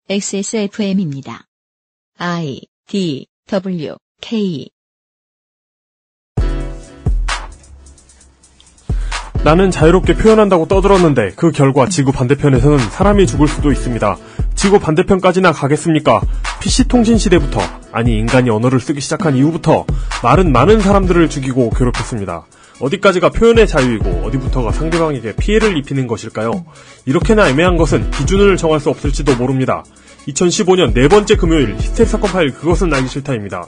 XSFM입니다. I, D, W, K. 나는 자유롭게 표현한다고 떠들었는데 그 결과 지구 반대편에서는 사람이 죽을 수도 있습니다. 지구 반대편까지나 가겠습니까? PC통신 시대부터, 아니 인간이 언어를 쓰기 시작한 이후부터 말은 많은 사람들을 죽이고 괴롭혔습니다. 어디까지가 표현의 자유이고 어디부터가 상대방에게 피해를 입히는 것일까요? 이렇게나 애매한 것은 기준을 정할 수 없을지도 모릅니다. 2015년 네 번째 금요일 히스테리 사건 파일 그것은 알기 싫다입니다.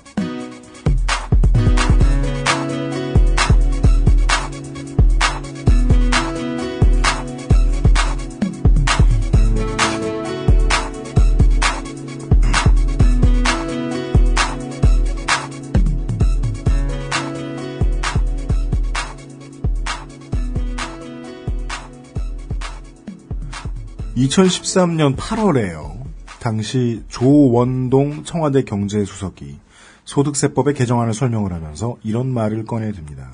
(2013년 8월에요) 당시 조원동 청와대 경제수석이 소득세법의 개정안을 설명을 하면서 이런 말을 꺼내듭니다.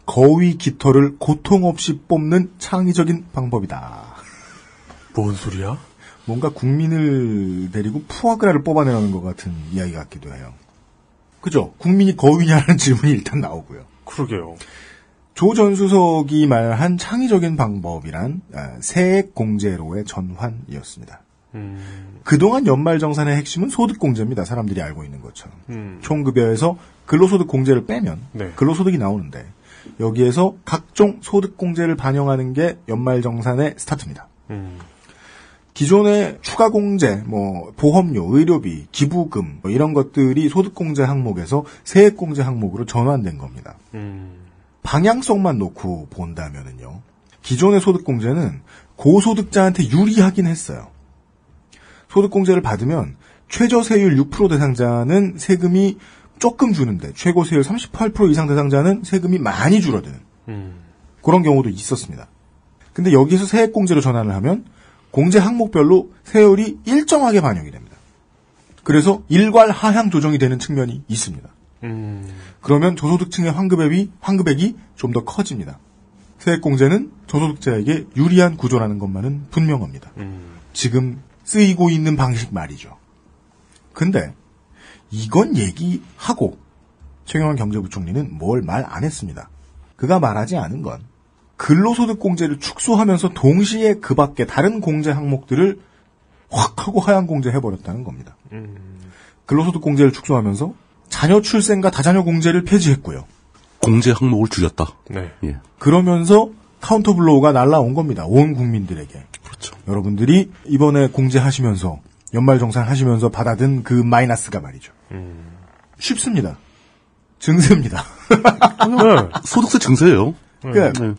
거위 깃털을 고통 없이 뽑는 창의적인 방법이다. 뭔 소리야? 뭔가 국민을 데리고 푸아그라를 뽑아내려는 것 같은 이야기 같기도 해요. 그죠? 국민이 거위냐는 질문이 일단 나오고요. 그러게요. 조 전 수석이 말한 창의적인 방법이란 세액공제로의 전환이었습니다. 그동안 연말정산의 핵심은 소득공제입니다. 사람들이 알고 있는 것처럼. 총급여에서 근로소득공제를 빼면 네. 근로소득이 나오는데 여기에서 각종 소득공제를 반영하는 게 연말정산의 스타트입니다. 기존의 추가공제, 보험료, 의료비, 기부금 이런 것들이 소득공제 항목에서 세액공제 항목으로 전환된 겁니다. 방향성만 놓고 본다면은요. 기존의 소득공제는 고소득자한테 유리하긴 했어요. 소득공제를 받으면 최저세율 6% 대상자는 세금이 조금 주는데 최고세율 38% 이상 대상자는 세금이 많이 줄어드는 그런 경우도 있었습니다. 근데 여기서 세액공제로 전환을 하면 공제 항목별로 세율이 일정하게 반영이 됩니다. 그래서 일괄 하향 조정이 되는 측면이 있습니다. 그러면 저소득층의 환급액이 좀 더 커집니다. 세액공제는 저소득자에게 유리한 구조라는 것만은 분명합니다. 지금 쓰이고 있는 방식 말이죠. 근데 이건 얘기하고 최경환 경제부총리는 뭘 말 안 했습니다. 그가 말하지 않은 건 근로소득공제를 축소하면서 동시에 그 밖에 다른 공제 항목들을 확 하고 하향 공제해버렸다는 겁니다. 근로소득공제를 축소하면서 자녀 출생과 다자녀 공제를 폐지했고요. 공제 항목을 줄였다. 네. 예. 그러면서 카운터 블로우가 날라온 겁니다. 온 국민들에게. 그렇죠. 여러분들이 이번에 공제하시면서 연말정산 하시면서 받아든 그 마이너스가 말이죠. 쉽습니다. 증세입니다. 네. 소득세 증세예요. 그러니까 네.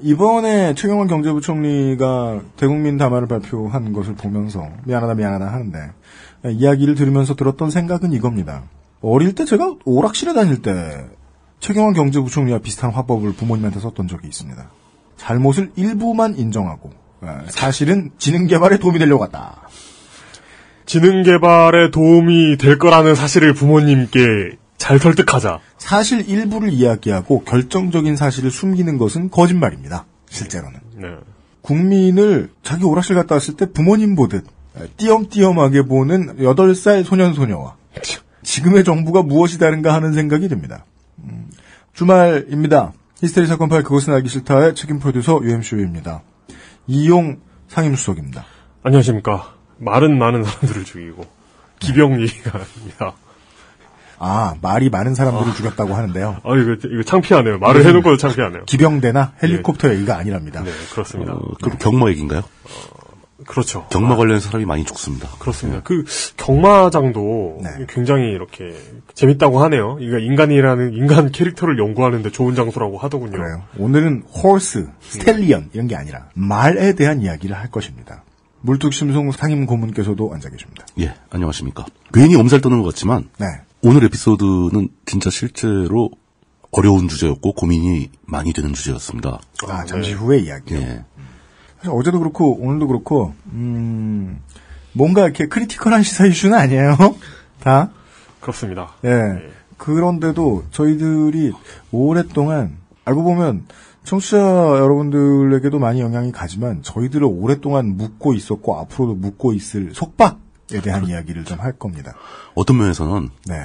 이번에 최경환 경제부총리가 대국민 담화를 발표한 것을 보면서 미안하다 하는데 이야기를 들으면서 들었던 생각은 이겁니다. 어릴 때 제가 오락실에 다닐 때 최경환 경제부총리와 비슷한 화법을 부모님한테 썼던 적이 있습니다. 잘못을 일부만 인정하고 사실은 지능개발에 도움이 되려고 했다. 지능개발에 도움이 될 거라는 사실을 부모님께 잘 설득하자. 사실 일부를 이야기하고 결정적인 사실을 숨기는 것은 거짓말입니다. 실제로는. 네. 국민을 자기 오락실 갔다 왔을 때 부모님 보듯 띄엄띄엄하게 보는 8살 소년소녀와 지금의 정부가 무엇이 다른가 하는 생각이 듭니다. 주말입니다. 히스테리 사건 파일 그것은 알기 싫다의 책임 프로듀서 UMCU입니다. 이용 상임수석입니다. 안녕하십니까. 말은 많은 사람들을 죽이고 기병 얘기가 아닙니다. 말이 많은 사람들을 죽였다고 하는데요. 이거 창피하네요. 말을 해놓고도 창피하네요. 기병대나 헬리콥터 얘기가 아니랍니다. 네, 그렇습니다. 그럼 경마 얘기인가요? 그렇죠. 경마 관련 사람이 많이 죽습니다. 그렇습니다. 그 경마장도 굉장히 이렇게 재밌다고 하네요. 이거 인간 캐릭터를 연구하는데 좋은 장소라고 하더군요. 그래요. 오늘은 호스, 스텔리언 이런 게 아니라 말에 대한 이야기를 할 것입니다. 물뚝심송 상임 고문께서도 앉아 계십니다. 예, 안녕하십니까. 괜히 엄살 떠는 것 같지만 네. 오늘 에피소드는 진짜 실제로 어려운 주제였고 고민이 많이 되는 주제였습니다. 잠시 후에 이야기요. 예. 사실 어제도 그렇고 오늘도 그렇고 뭔가 이렇게 크리티컬한 시사 이슈는 아니에요. 다. 그렇습니다. 예. 그런데도 저희들이 오랫동안 알고 보면 청취자 여러분들에게도 많이 영향이 가지만 저희들을 오랫동안 묻고 있었고 앞으로도 묻고 있을 속박에 대한 이야기를 좀 할 겁니다. 어떤 면에서는 네.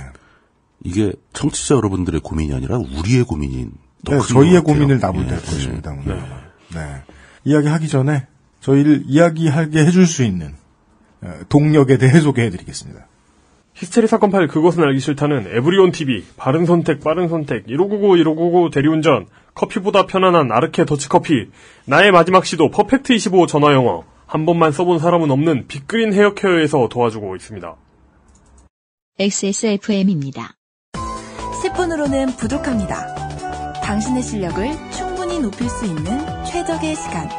이게 청취자 여러분들의 고민이 아니라 우리의 고민인 네, 저희의 고민을 나불될 것입니다. 오늘. 네. 이야기하기 전에 저희를 이야기하게 해줄 수 있는 동력에 대해 소개해드리겠습니다. 히스테리 사건 파일 그것은 알기 싫다는 에브리온 TV, 바른 선택, 빠른 선택, 1599 대리운전, 커피보다 편안한 아르케 더치커피, 나의 마지막 시도 퍼펙트 25 전화영어, 한 번만 써본 사람은 없는 빅그린 헤어케어에서 도와주고 있습니다. XSFM입니다. 10분으로는 부족합니다. 당신의 실력을 충분히 높일 수 있는 최적의 시간.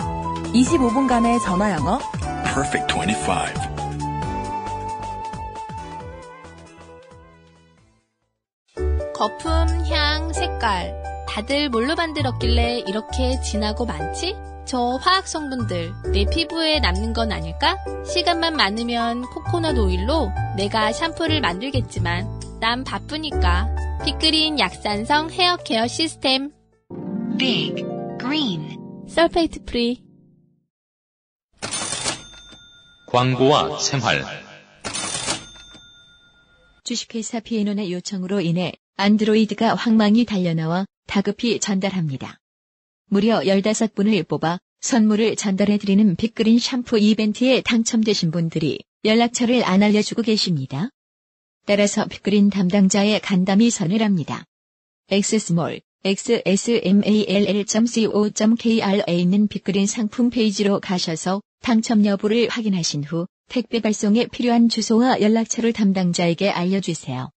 25분간의 전화영어 Perfect 25. 거품, 향, 색깔 다들 뭘로 만들었길래 이렇게 진하고 많지? 저 화학 성분들 내 피부에 남는 건 아닐까? 시간만 많으면 코코넛 오일로 내가 샴푸를 만들겠지만 난 바쁘니까. 빅그린 약산성 헤어케어 시스템 Big Green 설페이트 프리. 광고와 생활. 주식회사 비에논의 요청으로 인해 안드로이드가 황망히 달려나와 다급히 전달합니다. 무려 15분을 뽑아 선물을 전달해드리는 빅그린 샴푸 이벤트에 당첨되신 분들이 연락처를 안 알려주고 계십니다. 따라서 빅그린 담당자의 간담이 서늘합니다. xsmall xsmall.co.kr에 있는 빅그린 상품 페이지로 가셔서 당첨 여부를 확인하신 후 택배 발송에 필요한 주소와 연락처를 담당자에게 알려주세요.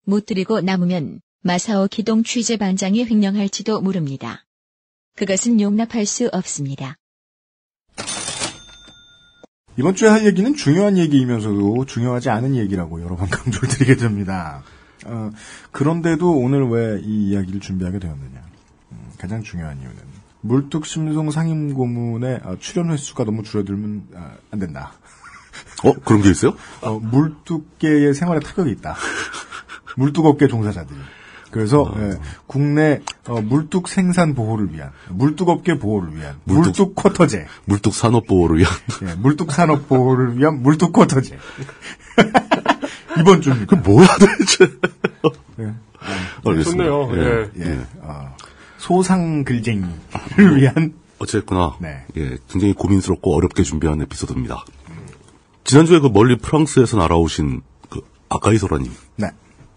못 드리고 남으면 마사오 기동 취재반장이 횡령할지도 모릅니다. 그것은 용납할 수 없습니다. 이번 주에 할 얘기는 중요한 얘기이면서도 중요하지 않은 얘기라고 여러 번 강조를 드리게 됩니다. 그런데도 오늘 왜 이 이야기를 준비하게 되었느냐. 가장 중요한 이유는 물뚝심송 상임고문의 출연 횟수가 너무 줄어들면 안 된다. 그런 게 있어요? 물뚝계의 생활에 타격이 있다. 물뚝업계 종사자들이. 그래서 국내 물뚝 생산 보호를 위한, 물뚝업계 보호를 위한 물뚝 쿼터제, 물뚝 산업 보호를 위한, 물뚝 산업 보호를 위한 물뚝 쿼터제. 이번 주입니다. 그 뭐야 도대체? 좋네요. 소상 글쟁이를 위한. 어쨌거나 네. 굉장히 고민스럽고 어렵게 준비한 에피소드입니다. 지난주에 그 멀리 프랑스에서 날아오신 그 아카이소라님. 네.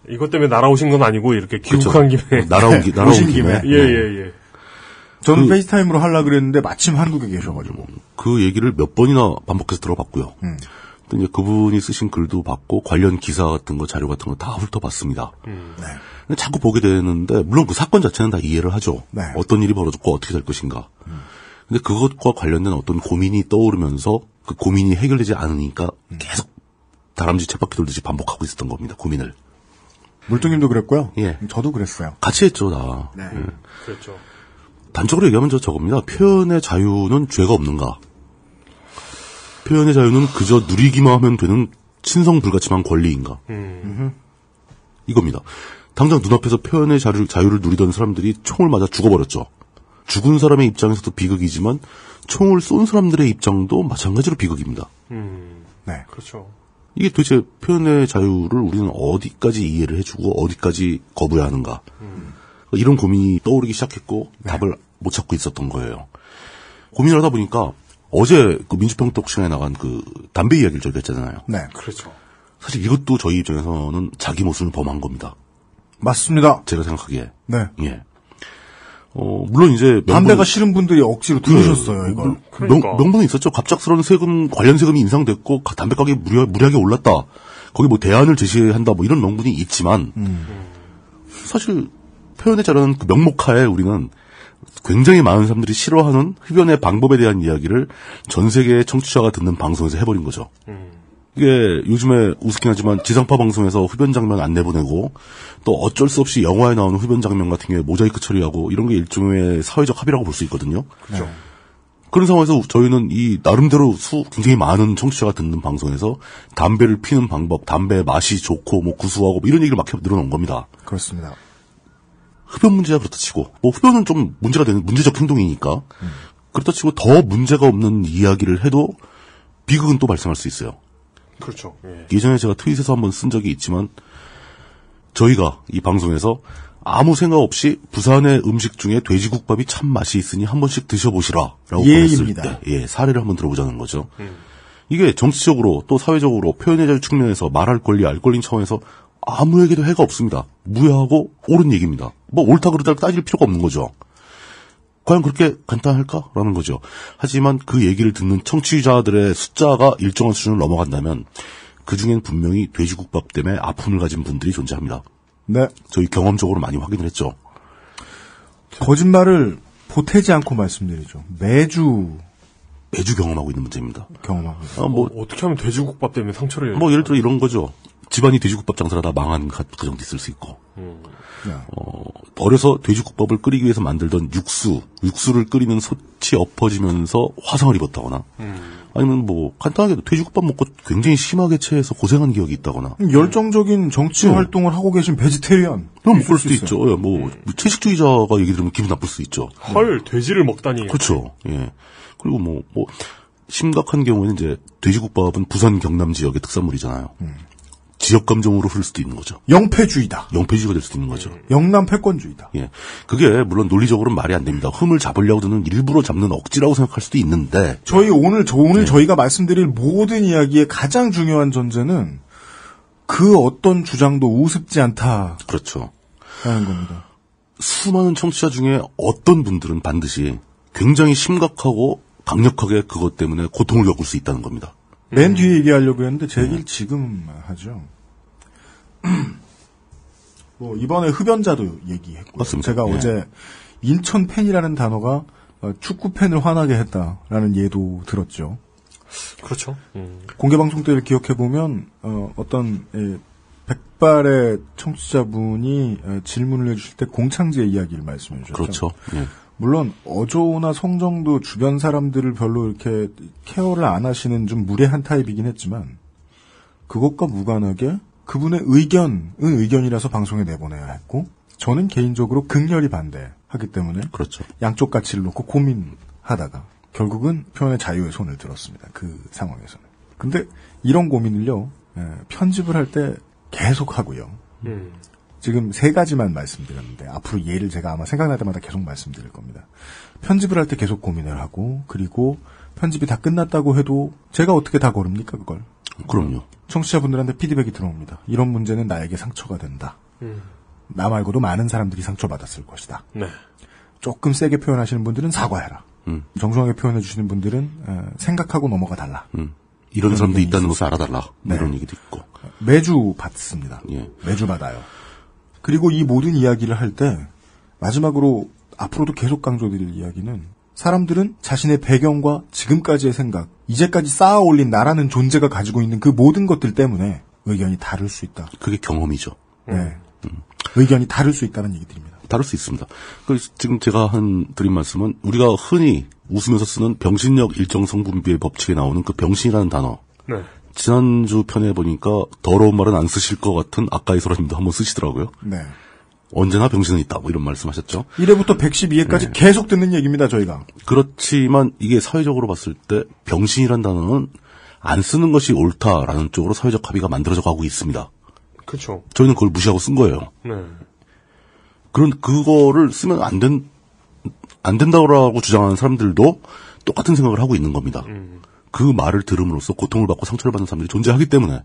이것 때문에 날아오신 건 아니고 이렇게 귀국한 김에 날아온 김에. 예. 저는 페이스타임으로 하려고 그랬는데 마침 한국에 계셔가지고 그 얘기를 몇 번이나 반복해서 들어봤고요. 또 이제 그분이 쓰신 글도 봤고 관련 기사 같은 거 자료 같은 거 다 훑어봤습니다. 네. 근데 자꾸 보게 되는데 물론 그 사건 자체는 다 이해를 하죠. 네. 어떤 일이 벌어졌고 어떻게 될 것인가. 근데 그것과 관련된 어떤 고민이 떠오르면서 그 고민이 해결되지 않으니까 계속 다람쥐 쳇바퀴 돌듯이 반복하고 있었던 겁니다. 고민을. 물뚱님도 그랬고요. 예. 저도 그랬어요. 같이 했죠, 다. 네. 그렇죠. 단적으로 얘기하면 저겁니다. 표현의 자유는 죄가 없는가? 표현의 자유는 그저 누리기만 하면 되는 친성불가침한 권리인가? 이겁니다. 당장 눈앞에서 표현의 자유를 누리던 사람들이 총을 맞아 죽어버렸죠. 죽은 사람의 입장에서도 비극이지만 총을 쏜 사람들의 입장도 마찬가지로 비극입니다. 네. 그렇죠. 이게 도대체 표현의 자유를 우리는 어디까지 이해를 해주고 어디까지 거부해야 하는가. 이런 고민이 떠오르기 시작했고 답을 못 찾고 있었던 거예요. 고민을 하다 보니까 어제 그 민주평톡 시간에 나간 그 담배 이야기를 저희가 했잖아요. 네. 그렇죠. 사실 이것도 저희 입장에서는 자기 모순을 범한 겁니다. 맞습니다. 제가 생각하기에. 네. 예. 물론 이제 담배가 싫은 분들이 억지로 들으셨어요, 이걸. 그러니까. 명분은 있었죠. 갑작스러운 관련 세금이 인상됐고 담배 가격이 무리하게 올랐다. 거기 뭐 대안을 제시한다. 뭐 이런 명분이 있지만 사실 표현의 자유라는 그 명목하에 우리는 굉장히 많은 사람들이 싫어하는 흡연의 방법에 대한 이야기를 전 세계의 청취자가 듣는 방송에서 해버린 거죠. 이게 요즘에 우습긴 하지만 지상파 방송에서 흡연 장면 안 내보내고 또 어쩔 수 없이 영화에 나오는 흡연 장면 같은 게 모자이크 처리하고 이런 게 일종의 사회적 합의라고 볼 수 있거든요. 그렇죠. 그런 상황에서 저희는 이 나름대로 굉장히 많은 청취자가 듣는 방송에서 담배를 피는 방법, 담배 맛이 좋고 뭐 구수하고 뭐 이런 얘기를 막 늘어놓은 겁니다. 그렇습니다. 흡연 문제야 그렇다 치고, 뭐 흡연은 좀 문제가 되는 문제적 행동이니까 그렇다 치고 더 문제가 없는 이야기를 해도 비극은 또 발생할 수 있어요. 그렇죠. 예. 예전에 제가 트윗에서 한번 쓴 적이 있지만 저희가 이 방송에서 아무 생각 없이 부산의 음식 중에 돼지국밥이 참 맛이 있으니 한 번씩 드셔보시라라고 보냈을 때, 예, 사례를 한번 들어보자는 거죠. 이게 정치적으로 또 사회적으로 표현의 자유 측면에서 말할 권리, 알 권리 차원에서 아무에게도 해가 없습니다. 무효하고 옳은 얘기입니다. 뭐 옳다 그르다 따질 필요가 없는 거죠. 과연 그렇게 간단할까라는 거죠. 하지만 그 얘기를 듣는 청취자들의 숫자가 일정한 수준을 넘어간다면 그중엔 분명히 돼지국밥 때문에 아픔을 가진 분들이 존재합니다. 네. 저희 경험적으로 많이 확인을 했죠. 거짓말을 보태지 않고 말씀드리죠. 매주 경험하고 있는 문제입니다. 경험하고 있어요. 어떻게 하면 돼지국밥 때문에 상처를 뭐 예를 들어 이런 거죠. 집안이 돼지국밥 장사를 하다 망한 가정도 있을 수 있고. 어려서 돼지국밥을 끓이기 위해서 만들던 육수를 끓이는 솥이 엎어지면서 화상을 입었다거나, 아니면 뭐 간단하게 돼지국밥 먹고 굉장히 심하게 체해서 고생한 기억이 있다거나. 열정적인 정치 활동을 하고 계신 베지테리언. 그럼 그럴 수도 있죠. 예, 뭐 채식주의자가 얘기 들으면 기분 나쁠 수 있죠. 헐, 돼지를 먹다니. 그렇죠. 예. 그리고 뭐 심각한 경우에는 이제 돼지국밥은 부산 경남 지역의 특산물이잖아요. 지역 감정으로 흐를 수도 있는 거죠. 영패주의다. 영패주의가 될 수도 있는 거죠. 영남 패권주의다. 예. 그게 물론 논리적으로는 말이 안 됩니다. 흠을 잡으려고 드는 일부러 잡는 억지라고 생각할 수도 있는데. 오늘 저희가 말씀드릴 모든 이야기의 가장 중요한 전제는 그 어떤 주장도 우습지 않다. 그렇죠. 라는 겁니다. 수많은 청취자 중에 어떤 분들은 반드시 굉장히 심각하고 강력하게 그것 때문에 고통을 겪을 수 있다는 겁니다. 맨 뒤에 얘기하려고 했는데 제 얘기를 지금 하죠. 뭐 이번에 흡연자도 얘기했고, 맞습니다. 제가 어제 인천 팬이라는 단어가 축구 팬을 화나게 했다라는 예도 들었죠. 그렇죠. 공개 방송 때를 기억해 보면 어떤 백발의 청취자분이 질문을 해주실 때 공창제 이야기를 말씀해 주셨죠. 그렇죠. 예. 물론 어조나 성정도 주변 사람들을 별로 이렇게 케어를 안 하시는 좀 무례한 타입이긴 했지만 그것과 무관하게 그분의 의견은 의견이라서 방송에 내보내야 했고 저는 개인적으로 극렬히 반대하기 때문에 그렇죠. 양쪽 가치를 놓고 고민하다가 결국은 표현의 자유에 손을 들었습니다. 그 상황에서는. 근데 이런 고민을요. 편집을 할 때 계속 하고요. 지금 3가지만 말씀드렸는데 앞으로 예를 제가 아마 생각날 때마다 계속 말씀드릴 겁니다. 편집을 할 때 계속 고민을 하고 그리고 편집이 다 끝났다고 해도 제가 어떻게 다 고릅니까 그걸? 그럼요. 청취자분들한테 피드백이 들어옵니다. 이런 문제는 나에게 상처가 된다. 나 말고도 많은 사람들이 상처받았을 것이다. 네. 조금 세게 표현하시는 분들은 사과해라. 정중하게 표현해 주시는 분들은 생각하고 넘어가 달라. 이런 사람도 있다는 것을 알아달라. 네. 이런 얘기도 있고. 매주 받습니다. 예. 매주 받아요. 그리고 이 모든 이야기를 할 때 마지막으로 앞으로도 계속 강조드릴 이야기는 사람들은 자신의 배경과 지금까지의 생각, 이제까지 쌓아 올린 나라는 존재가 가지고 있는 그 모든 것들 때문에 의견이 다를 수 있다. 그게 경험이죠. 네. 의견이 다를 수 있다는 얘기들입니다. 다를 수 있습니다. 지금 제가 드린 말씀은 우리가 흔히 웃으면서 쓰는 병신력 일정성 분비의 법칙에 나오는 그 병신이라는 단어. 네. 지난주 편에 보니까 더러운 말은 안 쓰실 것 같은 아까이 소라님도 한번 쓰시더라고요. 네. 언제나 병신은 있다. 뭐 이런 말씀하셨죠. 1회부터 112회까지 네. 계속 듣는 얘기입니다. 저희가. 그렇지만 이게 사회적으로 봤을 때 병신이란 단어는 안 쓰는 것이 옳다라는 쪽으로 사회적 합의가 만들어져 가고 있습니다. 그렇죠. 저희는 그걸 무시하고 쓴 거예요. 네. 그거를 쓰면 안 된다고 주장하는 사람들도 똑같은 생각을 하고 있는 겁니다. 그 말을 들음으로써 고통을 받고 상처를 받는 사람들이 존재하기 때문에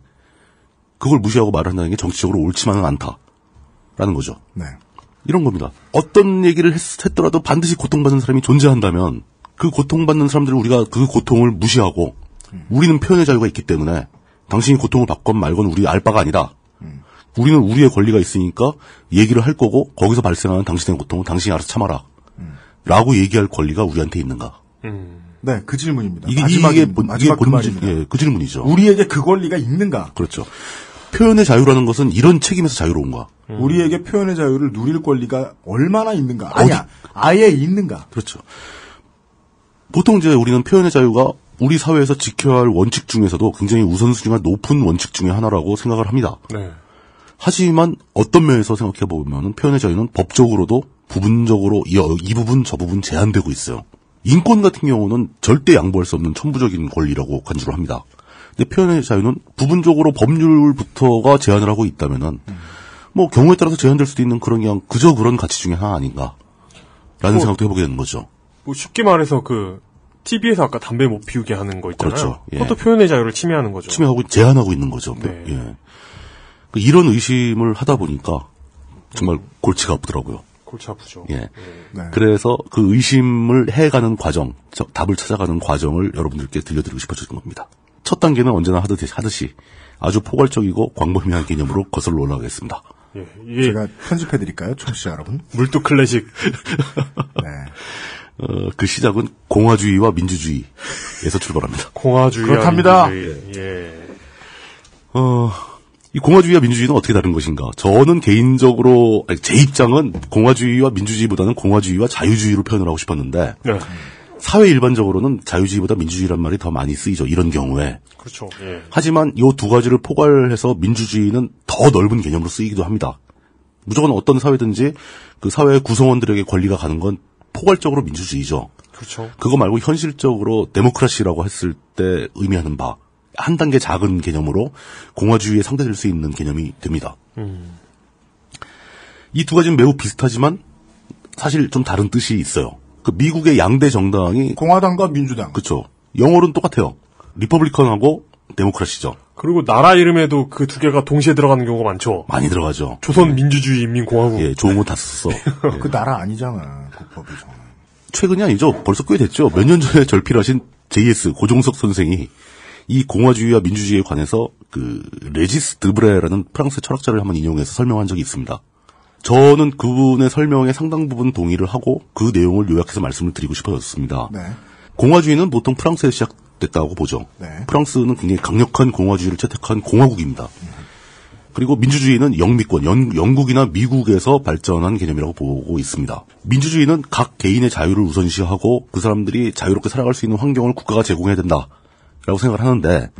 그걸 무시하고 말을 한다는 게 정치적으로 옳지만은 않다라는 거죠. 네. 이런 겁니다. 어떤 얘기를 했더라도 반드시 고통받는 사람이 존재한다면 그 고통받는 사람들을 우리가 그 고통을 무시하고 우리는 표현의 자유가 있기 때문에 당신이 고통을 받건 말건 우리 알 바가 아니다. 우리는 우리의 권리가 있으니까 얘기를 할 거고 거기서 발생하는 당신의 고통은 당신이 알아서 참아라. 라고 얘기할 권리가 우리한테 있는가. 네, 그 질문입니다. 이게 마지막 그 말입니다. 예, 그 질문이죠. 우리에게 그 권리가 있는가? 그렇죠. 표현의 자유라는 것은 이런 책임에서 자유로운가? 우리에게 표현의 자유를 누릴 권리가 얼마나 있는가? 아예 있는가? 그렇죠. 보통 이제 우리는 표현의 자유가 우리 사회에서 지켜야 할 원칙 중에서도 굉장히 우선순위가 높은 원칙 중에 하나라고 생각을 합니다. 네. 하지만 어떤 면에서 생각해보면 표현의 자유는 법적으로도 부분적으로 이 부분 저 부분 제한되고 있어요. 인권 같은 경우는 절대 양보할 수 없는 천부적인 권리라고 간주를 합니다. 근데 표현의 자유는 부분적으로 법률부터가 제한을 하고 있다면은 뭐 경우에 따라서 제한될 수도 있는 그런 그저 그런 가치 중에 하나 아닌가라는 생각도 해보게 되는 거죠. 뭐 쉽게 말해서 TV에서 아까 담배 못 피우게 하는 거 있잖아요. 그렇죠. 예. 그것도 표현의 자유를 침해하는 거죠. 침해하고 제한하고 있는 거죠. 네. 예. 이런 의심을 하다 보니까 정말 골치가 아프더라고요. 골치 아프죠. 예. 네. 그래서 그 의심을 해가는 과정, 답을 찾아가는 과정을 여러분들께 들려드리고 싶어졌던 겁니다. 첫 단계는 언제나 하듯이 아주 포괄적이고 광범위한 개념으로 거슬러 올라가겠습니다. 예. 제가 편집해드릴까요, 청취자 여러분? 물뚝 클래식. 네. 그 시작은 공화주의와 민주주의에서 출발합니다. 공화주의와 그렇답니다. 민주주의. 예. 이 공화주의와 민주주의는 어떻게 다른 것인가? 저는 개인적으로 제 입장은 공화주의와 민주주의보다는 공화주의와 자유주의로 표현을 하고 싶었는데 네. 사회 일반적으로는 자유주의보다 민주주의란 말이 더 많이 쓰이죠. 이런 경우에. 그렇죠. 예. 하지만 이 두 가지를 포괄해서 민주주의는 더 넓은 개념으로 쓰이기도 합니다. 무조건 어떤 사회든지 그 사회의 구성원들에게 권리가 가는 건 포괄적으로 민주주의죠. 그렇죠. 그거 말고 현실적으로 데모크라시라고 했을 때 의미하는 바, 한 단계 작은 개념으로 공화주의에 상대될 수 있는 개념이 됩니다. 이 두 가지는 매우 비슷하지만 사실 좀 다른 뜻이 있어요. 그 미국의 양대 정당이 공화당과 민주당. 그렇죠. 영어로는 똑같아요. 리퍼블리컨하고 데모크라시죠. 그리고 나라 이름에도 그 두 개가 동시에 들어가는 경우가 많죠. 많이 들어가죠. 조선민주주의인민공화국. 예, 좋은 거 다 썼어. 예. 그 나라 아니잖아, 국법이 저는. 최근이 아니죠. 벌써 꽤 됐죠. 몇 년 전에 절필하신 JS 고종석 선생이 이 공화주의와 민주주의에 관해서 그 레지스 드브레라는 프랑스 철학자를 한번 인용해서 설명한 적이 있습니다. 저는 그분의 설명에 상당 부분 동의를 하고 그 내용을 요약해서 말씀을 드리고 싶어졌습니다. 네. 공화주의는 보통 프랑스에서 시작됐다고 보죠. 네. 프랑스는 굉장히 강력한 공화주의를 채택한 공화국입니다. 그리고 민주주의는 영미권, 영국이나 미국에서 발전한 개념이라고 보고 있습니다. 민주주의는 각 개인의 자유를 우선시하고 그 사람들이 자유롭게 살아갈 수 있는 환경을 국가가 제공해야 된다라고 생각을 하는데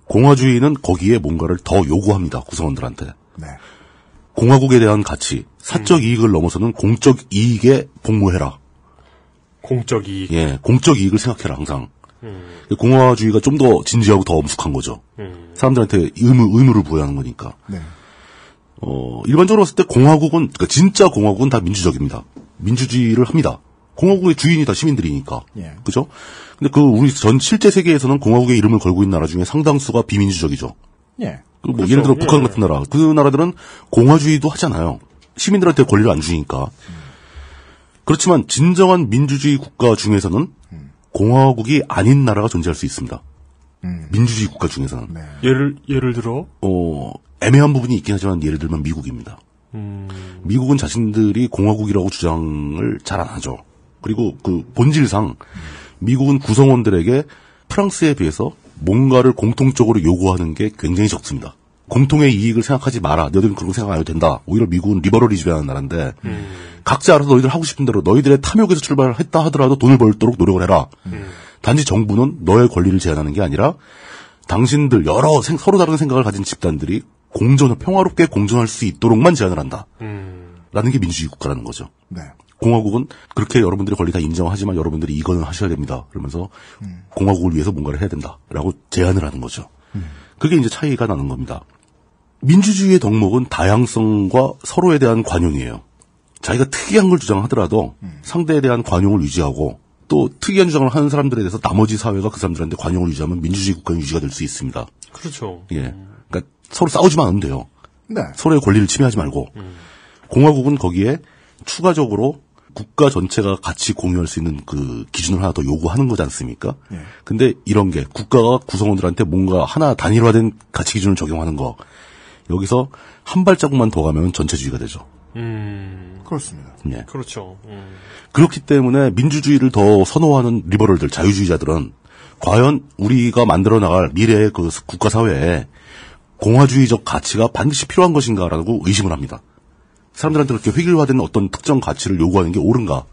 공화주의는 거기에 뭔가를 더 요구합니다. 구성원들한테. 네. 공화국에 대한 가치, 사적 이익을 넘어서는 공적 이익에 복무해라. 공적 이익. 예, 공적 이익을 생각해라 항상. 공화주의가 좀 더 진지하고 더 엄숙한 거죠. 사람들한테 의무를 부여하는 거니까. 네. 일반적으로 봤을 때 공화국은, 그러니까 진짜 공화국은 다 민주적입니다. 민주주의를 합니다. 공화국의 주인이 다 시민들이니까. 예. 그죠? 근데 우리 실제 세계에서는 공화국의 이름을 걸고 있는 나라 중에 상당수가 비민주적이죠. 예. 그렇죠. 예를 들어 북한 같은 나라. 그 나라들은 공화주의도 하잖아요. 시민들한테 권리를 안 주니까. 그렇지만 진정한 민주주의 국가 중에서는 공화국이 아닌 나라가 존재할 수 있습니다. 민주주의 국가 중에서는. 네. 예를 들어? 애매한 부분이 있긴 하지만 예를 들면 미국입니다. 미국은 자신들이 공화국이라고 주장을 잘 안 하죠. 그리고 그 본질상 미국은 구성원들에게 프랑스에 비해서 뭔가를 공통적으로 요구하는 게 굉장히 적습니다. 공통의 이익을 생각하지 마라. 너희들은 그런 거 생각 안 해도 된다. 오히려 미국은 리버럴리즘이라는 나라인데 각자 알아서 너희들 하고 싶은 대로 너희들의 탐욕에서 출발했다 하더라도 돈을 벌도록 노력을 해라. 단지 정부는 너의 권리를 제한하는 게 아니라 당신들 서로 다른 생각을 가진 집단들이 평화롭게 공존할 수 있도록만 제한을 한다. 라는 게 민주주의 국가라는 거죠. 네. 공화국은 그렇게 여러분들의 권리 다 인정하지만 여러분들이 이거는 하셔야 됩니다. 그러면서 공화국을 위해서 뭔가를 해야 된다라고 제안을 하는 거죠. 그게 이제 차이가 나는 겁니다. 민주주의의 덕목은 다양성과 서로에 대한 관용이에요. 자기가 특이한 걸 주장하더라도 상대에 대한 관용을 유지하고 또 특이한 주장을 하는 사람들에 대해서 나머지 사회가 그 사람들한테 관용을 유지하면 민주주의 국가는 유지가 될 수 있습니다. 그렇죠. 예, 그러니까 서로 싸우지만 않으면 돼요. 네. 서로의 권리를 침해하지 말고. 공화국은 거기에 추가적으로 국가 전체가 같이 공유할 수 있는 그 기준을 하나 더 요구하는 거지 않습니까? 예. 근데 이런 게 국가가 구성원들한테 뭔가 하나 단일화된 가치 기준을 적용하는 거 여기서 한 발자국만 더 가면 전체주의가 되죠. 그렇습니다. 예. 그렇죠. 그렇기 때문에 민주주의를 더 선호하는 리버럴들, 자유주의자들은 과연 우리가 만들어 나갈 미래의 그 국가 사회에 공화주의적 가치가 반드시 필요한 것인가라고 의심을 합니다. 사람들한테 그렇게 획일화된 어떤 특정 가치를 요구하는 게 옳은가?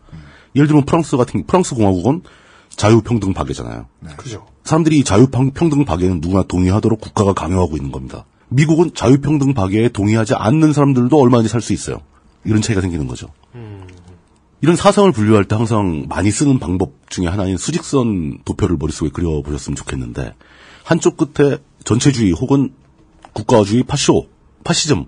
예를 들면 프랑스 공화국은 자유평등 박애잖아요. 그죠. 사람들이 이 자유평등 박애는 누구나 동의하도록 국가가 강요하고 있는 겁니다. 미국은 자유평등 박애에 동의하지 않는 사람들도 얼마든지 살 수 있어요. 이런 차이가 생기는 거죠. 이런 사상을 분류할 때 항상 많이 쓰는 방법 중에 하나인 수직선 도표를 머릿속에 그려보셨으면 좋겠는데 한쪽 끝에 전체주의 혹은 국가주의 파시즘이라는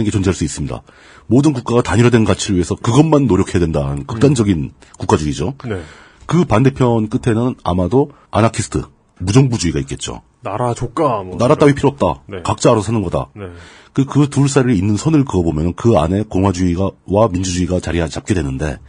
게 존재할 수 있습니다. 모든 국가가 단일화된 가치를 위해서 그것만 노력해야 된다는 극단적인 국가주의죠. 네. 그 반대편 끝에는 아마도 아나키스트, 무정부주의가 있겠죠. 나라 조까 나라 따위 필요 없다. 네. 각자 알아서 사는 거다. 네. 그 둘 사이에 있는 선을 그어보면 그 안에 공화주의와 민주주의가 자리 잡게 되는데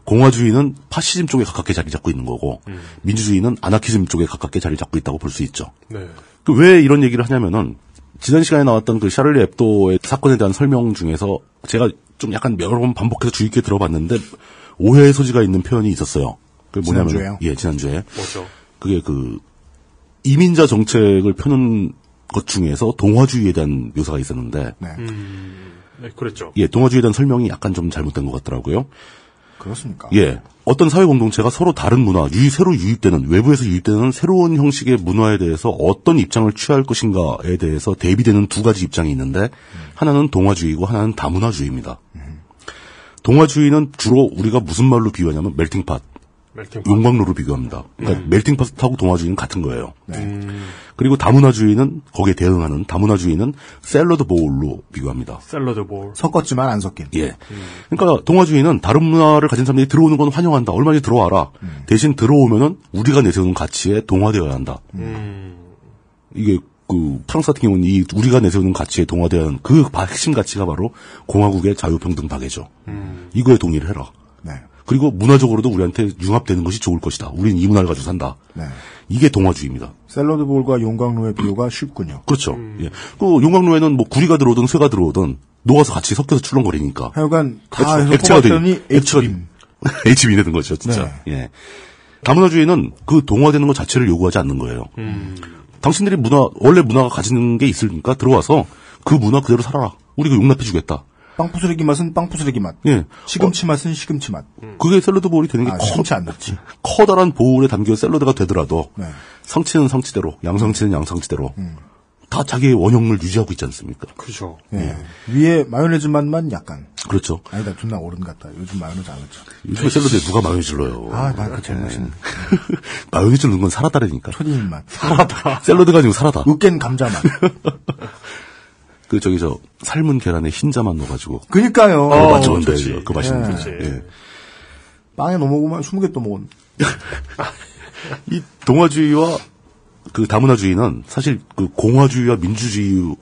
공화주의는 파시즘 쪽에 가깝게 자리 잡고 있는 거고 민주주의는 아나키즘 쪽에 가깝게 자리 잡고 있다고 볼 수 있죠. 네. 왜 이런 얘기를 하냐면은 지난 시간에 나왔던 그 샤를리 앱도의 사건에 대한 설명 중에서 제가 좀 약간 여러 번 반복해서 주의 깊게 들어봤는데 오해의 소지가 있는 표현이 있었어요. 그게 뭐냐면 지난주에요? 예, 지난주에. 뭐죠? 그게 그 이민자 정책을 펴는 것 중에서 동화주의에 대한 묘사가 있었는데 네. 네, 그랬죠. 예, 동화주의에 대한 설명이 약간 좀 잘못된 것 같더라고요. 그렇습니까? 예. 어떤 사회 공동체가 서로 다른 문화, 새로 유입되는, 외부에서 유입되는 새로운 형식의 문화에 대해서 어떤 입장을 취할 것인가에 대해서 대비되는 두 가지 입장이 있는데, 하나는 동화주의고 하나는 다문화주의입니다. 동화주의는 주로 우리가 무슨 말로 비유하냐면 멜팅팟, 용광로로 비교합니다. 그러니까 멜팅팟하고 동화주의는 같은 거예요. 그리고 다문화주의는 거기에 대응하는 다문화주의는 샐러드 볼로 비교합니다. 샐러드 볼. 섞었지만 안 섞인. 예. 그러니까 동화주의는 다른 문화를 가진 사람들이 들어오는 건 환영한다. 얼마든지 들어와라. 대신 들어오면은 우리가 내세우는 가치에 동화되어야 한다. 이게 그 프랑스 같은 경우는 이 우리가 내세우는 가치에 동화되어야 하는 그 핵심 가치가 바로 공화국의 자유평등 박애죠. 이거에 동의를 해라. 네. 그리고 문화적으로도 우리한테 융합되는 것이 좋을 것이다. 우리는 이 문화를 가지고 산다. 네. 이게 동화주의입니다. 샐러드볼과 용광로의 비유가 쉽군요. 그렇죠. 예. 그 용광로에는 뭐 구리가 들어오든 쇠가 들어오든 녹아서 같이 섞여서 출렁거리니까. 하여간 다 해서 액체가 뽑았더니 H빔. H빔이 되는 거죠, 진짜. 네. 예. 다문화주의는 그 동화되는 것 자체를 요구하지 않는 거예요. 당신들이 원래 문화가 가지는 게 있으니까 들어와서 그 문화 그대로 살아라. 우리가 용납해주겠다. 빵푸스레기 맛은 빵푸스레기 맛. 예. 시금치 맛은 시금치 맛. 그게 샐러드 볼이 되는 게 시금치 안 넣지. 커다란 보울에 담겨 샐러드가 되더라도 네. 성치는 성치대로, 양성치는 양성치대로 다 자기의 원형을 유지하고 있지 않습니까? 그죠. 예. 위에 마요네즈 맛만 약간. 그렇죠. 아니다, 존나 어른 같다. 요즘 마요네즈 안 넣죠. 요즘에 샐러드에 누가 마요네즈를 넣어요? 난 그거 제일 맛있는. 마요네즈 넣는 건 사라다라니까. 초딩 맛. 사라다. 샐러드가 아니고 사라다. 으깬 감자 맛. 삶은 계란에 흰자만 넣어가지고. 그니까요. 맞죠, 근데. 그 맛있는 거지. 예. 빵에 넣어 먹으면 20개 또 먹은. 이 동화주의와 그 다문화주의는 사실 그 공화주의와 민주주의의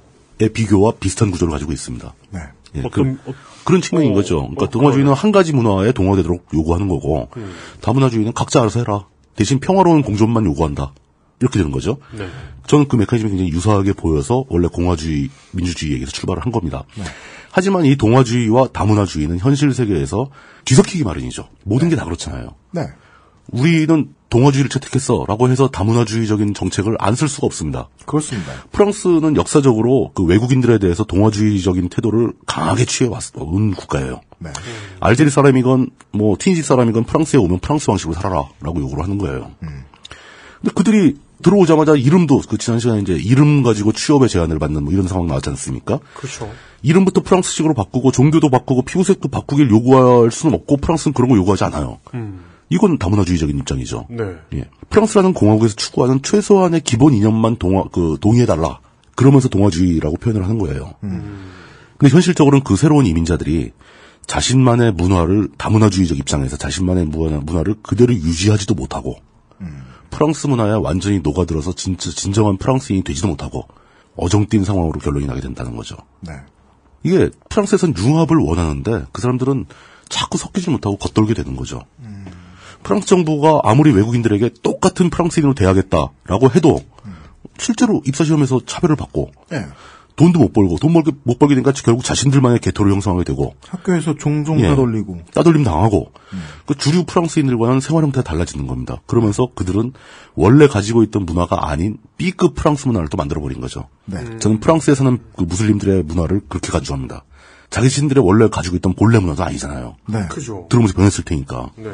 비교와 비슷한 구조를 가지고 있습니다. 네. 예, 그런 측면인 거죠. 그러니까 동화주의는 한 가지 문화에 동화되도록 요구하는 거고, 다문화주의는 각자 알아서 해라. 대신 평화로운 공존만 요구한다. 이렇게 되는 거죠. 네. 저는 그 메커니즘이 굉장히 유사하게 보여서 원래 공화주의, 민주주의에게서 출발을 한 겁니다. 네. 하지만 이 동화주의와 다문화주의는 현실 세계에서 뒤섞이기 마련이죠. 모든 게 다 그렇잖아요. 네. 우리는 동화주의를 채택했어라고 해서 다문화주의적인 정책을 안 쓸 수가 없습니다. 그렇습니다. 프랑스는 역사적으로 그 외국인들에 대해서 동화주의적인 태도를 강하게 취해온 국가예요. 네. 알제리 사람이건 뭐 튀니지 사람이건 프랑스에 오면 프랑스 방식으로 살아라라고 요구를 하는 거예요. 근데 그들이 들어오자마자 이름도 그 지난 시간에 이제 이름 가지고 취업의 제한을 받는 뭐 이런 상황 나왔지 않습니까? 그렇죠. 이름부터 프랑스식으로 바꾸고 종교도 바꾸고 피부색도 바꾸길 요구할 수는 없고 프랑스는 그런 거 요구하지 않아요. 이건 다문화주의적인 입장이죠. 네. 예. 프랑스라는 공화국에서 추구하는 최소한의 기본 이념만 동의해달라. 그러면서 동화주의라고 표현을 하는 거예요. 근데 현실적으로는 그 새로운 이민자들이 자신만의 문화를 다문화주의적 입장에서 자신만의 문화를 그대로 유지하지도 못하고 프랑스 문화에 완전히 녹아들어서 진정한 프랑스인이 되지도 못하고 어정뛴 상황으로 결론이 나게 된다는 거죠. 네. 이게 프랑스에선 융합을 원하는데 그 사람들은 자꾸 섞이지 못하고 겉돌게 되는 거죠. 프랑스 정부가 아무리 외국인들에게 똑같은 프랑스인으로 대하겠다라고 해도 실제로 입사시험에서 차별을 받고 네. 돈도 못 벌고 못 벌게 되니까 결국 자신들만의 개토를 형성하게 되고 학교에서 종종 예, 따돌리고 따돌림 당하고 그 주류 프랑스인들과는 생활 형태가 달라지는 겁니다. 그러면서 그들은 원래 가지고 있던 문화가 아닌 B급 프랑스 문화를 또 만들어버린 거죠. 네. 저는 프랑스에 사는 그 무슬림들의 문화를 그렇게 간주합니다. 자신들의 원래 가지고 있던 본래 문화도 아니잖아요. 네. 그죠. 들어오면서 변했을 테니까. 네.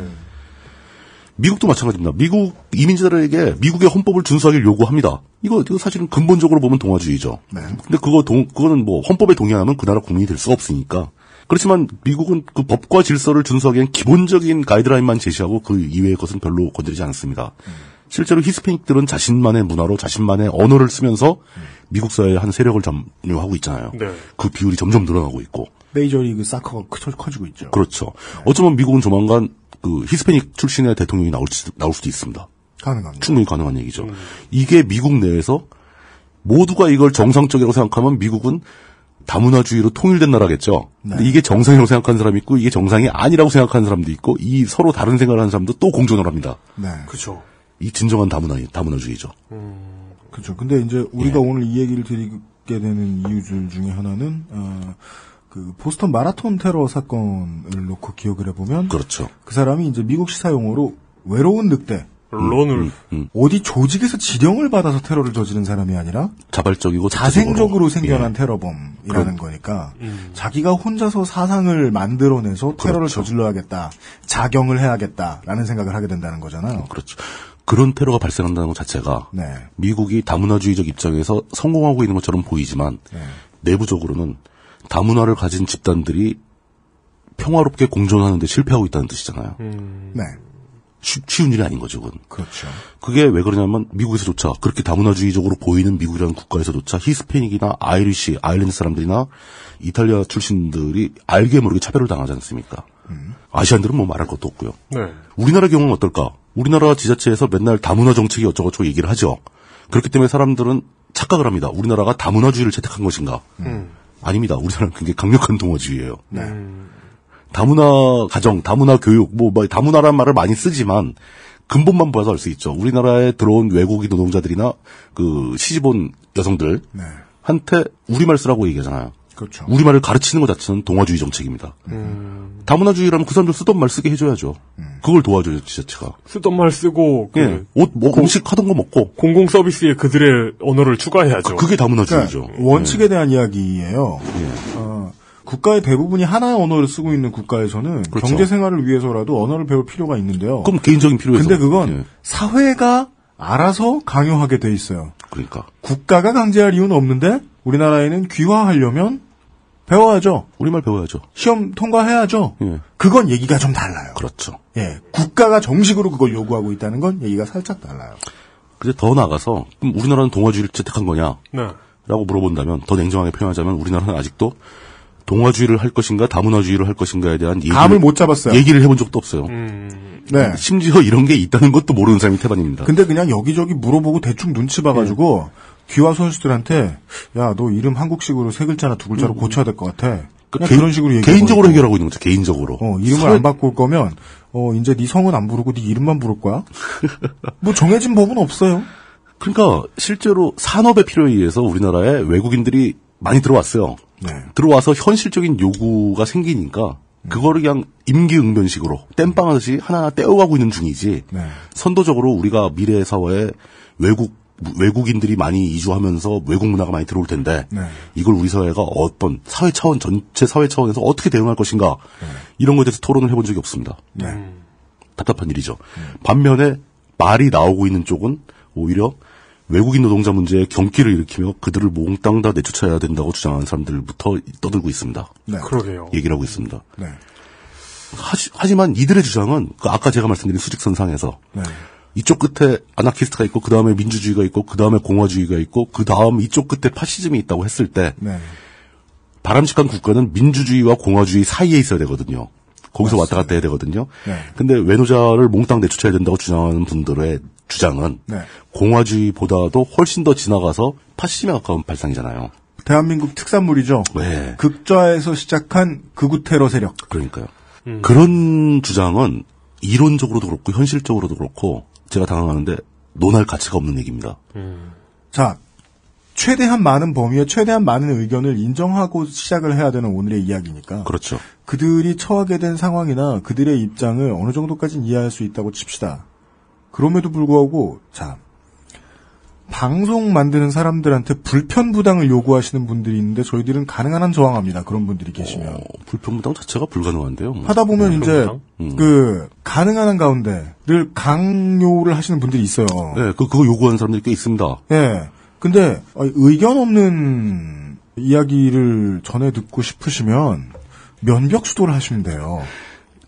미국도 마찬가지입니다. 미국 이민자들에게 미국의 헌법을 준수하기를 요구합니다. 이거 사실은 근본적으로 보면 동아주의죠. 네. 근데 그거는 뭐 헌법에 동의하면 그 나라 국민이 될 수가 없으니까. 그렇지만 미국은 그 법과 질서를 준수하기엔 기본적인 가이드라인만 제시하고 그 이외의 것은 별로 건드리지 않습니다. 실제로 히스패닉들은 자신만의 문화로 자신만의 언어를 쓰면서 미국 사회의 한 세력을 점유하고 있잖아요. 네. 그 비율이 점점 늘어나고 있고. 메이저리그 사커가 커지고 있죠. 그렇죠. 어쩌면 미국은 조만간 그 히스패닉 출신의 대통령이 나올 수도 있습니다. 가능합니다. 충분히 가능한 얘기죠. 이게 미국 내에서 모두가 이걸 정상적이라고 생각하면 미국은 다문화주의로 통일된 나라겠죠. 네. 근데 이게 정상이라고 생각하는 사람이 있고 이게 정상이 아니라고 생각하는 사람도 있고 이 서로 다른 생각을 하는 사람도 또 공존을 합니다. 네. 그렇죠. 이 진정한 다문화주의죠. 그렇죠. 근데 이제 우리가 오늘 이 얘기를 드리게 되는 이유들 중에 하나는 그 보스턴 마라톤 테러 사건을 놓고 기억을 해보면 그렇죠. 그 사람이 이제 미국 시사용어로 외로운 늑대 론을 어디 조직에서 지령을 받아서 테러를 저지른 사람이 아니라 자발적이고 자생적으로 생겨난 예. 테러범이라는 거니까 자기가 혼자서 사상을 만들어내서 테러를 그렇죠. 저질러야겠다, 자경을 해야겠다라는 생각을 하게 된다는 거잖아요. 그렇죠. 그런 테러가 발생한다는 것 자체가 네. 미국이 다문화주의적 입장에서 성공하고 있는 것처럼 보이지만 내부적으로는 다문화를 가진 집단들이 평화롭게 공존하는 데 실패하고 있다는 뜻이잖아요. 네. 쉬운 일이 아닌 거죠, 그건. 그렇죠. 그게 왜 그러냐면 미국에서조차 그렇게 다문화주의적으로 보이는 미국이라는 국가에서조차 히스패닉이나 아이리시, 아일랜드 사람들이나 이탈리아 출신들이 알게 모르게 차별을 당하지 않습니까? 아시안들은 뭐 말할 것도 없고요. 네. 우리나라 경우는 어떨까? 우리나라 지자체에서 맨날 다문화 정책이 어쩌고저쩌고 얘기를 하죠. 그렇기 때문에 사람들은 착각을 합니다. 우리나라가 다문화주의를 채택한 것인가? 아닙니다. 우리나라는 굉장히 강력한 동화주의예요. 네. 다문화 가정, 다문화 교육, 다문화란 말을 많이 쓰지만 근본만 봐서 알 수 있죠. 우리나라에 들어온 외국인 노동자들이나 그 시집온 여성들 네. 한테 우리말 쓰라고 얘기하잖아요. 그렇죠. 우리말을 가르치는 것 자체는 동화주의 정책입니다. 다문화주의라면 그 사람들 쓰던 말 쓰게 해줘야죠. 그걸 도와줘요, 지자체가. 쓰던 말 쓰고 예, 옷, 음식 하던 거 먹고. 공공 서비스에 그들의 언어를 추가해야죠. 그게 다문화주의죠. 그러니까 원칙에 대한 이야기예요. 국가의 대부분이 하나의 언어를 쓰고 있는 국가에서는 그렇죠. 경제 생활을 위해서라도 언어를 배울 필요가 있는데요. 그럼 개인적인 필요에서. 근데 그건 예. 사회가 알아서 강요하게 돼 있어요. 그러니까. 국가가 강제할 이유는 없는데 우리나라에는 귀화하려면 배워야죠. 우리말 배워야죠. 시험 통과해야죠. 예. 그건 얘기가 좀 달라요. 그렇죠. 예, 국가가 정식으로 그걸 요구하고 있다는 건 얘기가 살짝 달라요. 근데 더 나가서 그럼 우리나라는 동화주의를 채택한 거냐? 네. 라고 물어본다면 더 냉정하게 표현하자면 우리나라는 아직도 동화주의를 할 것인가 다문화주의를 할 것인가에 대한 감을 못 잡았어요. 얘기를 해본 적도 없어요. 네. 심지어 이런 게 있다는 것도 모르는 사람이 태반입니다. 근데 그냥 여기저기 물어보고 대충 눈치 봐가지고 귀화 선수들한테 야, 너 이름 한국식으로 세 글자나 두 글자로 고쳐야 될 것 같아. 그런 식으로 얘기해. 개인적으로 해결하고 있는 거죠. 개인적으로. 이름을 안 바꿀 거면 이제 네 성은 안 부르고 네 이름만 부를 거야. 뭐 정해진 법은 없어요. 그러니까 실제로 산업의 필요에 의해서 우리나라에 외국인들이 많이 들어왔어요. 네. 들어와서 현실적인 요구가 생기니까 그거를 그냥 임기응변식으로 땜빵하듯이 하나하나 떼어가고 있는 중이지. 네. 선도적으로 우리가 미래 사회에 외국인들이 많이 이주하면서 외국 문화가 많이 들어올 텐데 네. 이걸 우리 사회가 어떤 사회 차원 전체 사회 차원에서 어떻게 대응할 것인가 이런 거에 대해서 토론을 해본 적이 없습니다. 네. 답답한 일이죠. 반면에 말이 나오고 있는 쪽은 오히려 외국인 노동자 문제에 경기를 일으키며 그들을 몽땅 다 내쫓아야 된다고 주장하는 사람들부터 떠들고 있습니다. 네. 그러게요. 얘기를 하고 있습니다. 네. 하지만 이들의 주장은 아까 제가 말씀드린 수직선상에서 네. 이쪽 끝에 아나키스트가 있고 그 다음에 민주주의가 있고 그 다음에 공화주의가 있고 그 다음 이쪽 끝에 파시즘이 있다고 했을 때 네. 바람직한 국가는 민주주의와 공화주의 사이에 있어야 되거든요. 거기서 맞습니다. 왔다 갔다 해야 되거든요. 네. 근데 외노자를 몽땅 내쫓아야 된다고 주장하는 분들의 주장은 네. 공화주의보다도 훨씬 더 지나가서 파시즘에 가까운 발상이잖아요. 대한민국 특산물이죠. 네. 극좌에서 시작한 극우 테러 세력. 그러니까요. 그런 주장은 이론적으로도 그렇고 현실적으로도 그렇고 제가 당황하는데 논할 가치가 없는 얘기입니다. 자, 최대한 많은 범위에 최대한 많은 의견을 인정하고 시작을 해야 되는 오늘의 이야기니까. 그렇죠. 그들이 처하게 된 상황이나 그들의 입장을 어느 정도까지는 이해할 수 있다고 칩시다. 그럼에도 불구하고, 자, 방송 만드는 사람들한테 불편부당을 요구하시는 분들이 있는데 저희들은 가능한 한 저항합니다. 그런 분들이 계시면. 불편부당 자체가 불가능한데요. 하다 보면 이제 가능한 한 가운데를 강요를 하시는 분들이 있어요. 네, 그거 요구하는 사람들이 꽤 있습니다. 네. 근데 의견 없는 이야기를 전해 듣고 싶으시면 면벽 수도를 하시면 돼요.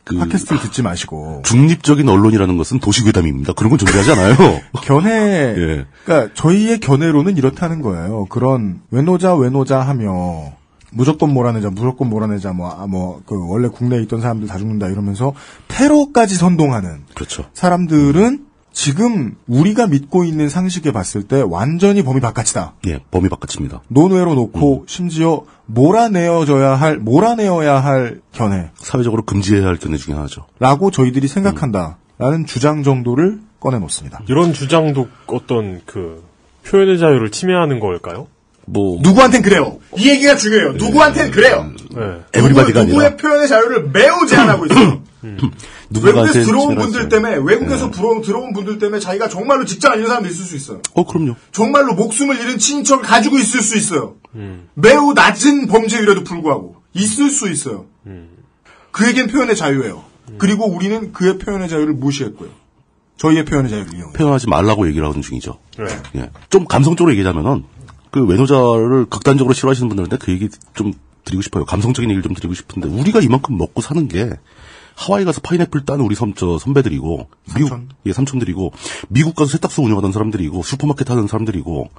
팟캐스트를 듣지 마시고. 중립적인 언론이라는 것은 도시괴담입니다. 그런 건 존재하지 않아요. 견해, 예. 그러니까 저희의 견해로는 이렇다는 거예요. 그런 외노자 하며 무조건 몰아내자, 원래 국내에 있던 사람들 다 죽는다 이러면서 테러까지 선동하는. 그렇죠. 사람들은 지금 우리가 믿고 있는 상식에 봤을 때 완전히 범위 바깥이다. 예, 범위 바깥입니다. 논외로 놓고 심지어 몰아내어야 할 견해. 사회적으로 금지해야 할 견해 중에 하나죠. 라고 저희들이 생각한다라는 주장 정도를 꺼내놓습니다. 이런 주장도 어떤 표현의 자유를 침해하는 걸까요? 누구한텐 그래요. 이 얘기가 중요해요. 누구한텐 그래요. 에브리바디가 아니라. 누구의 표현의 자유를 매우 제한하고 있어요. 외국에서 들어온 분들 때문에, 들어온 분들 때문에 자기가 정말로 직장 잃은 사람도 있을 수 있어요. 그럼요. 정말로 목숨을 잃은 친인척을 가지고 있을 수 있어요. 매우 낮은 범죄율에도 불구하고 있을 수 있어요. 그에겐 표현의 자유예요. 그리고 우리는 그의 표현의 자유를 무시했고요. 저희의 표현의 자유를 이용해요. 표현하지 말라고 얘기를 하는 중이죠. 네. 예. 좀 감성적으로 얘기하자면은 외노자를 극단적으로 싫어하시는 분들한테 그 얘기 좀 드리고 싶어요. 감성적인 얘기를 좀 드리고 싶은데 우리가 이만큼 먹고 사는 게 하와이 가서 파인애플 따는 우리 선배들이고 삼촌들이고 미국 가서 세탁소 운영하던 사람들이고 슈퍼마켓 하던 사람들이고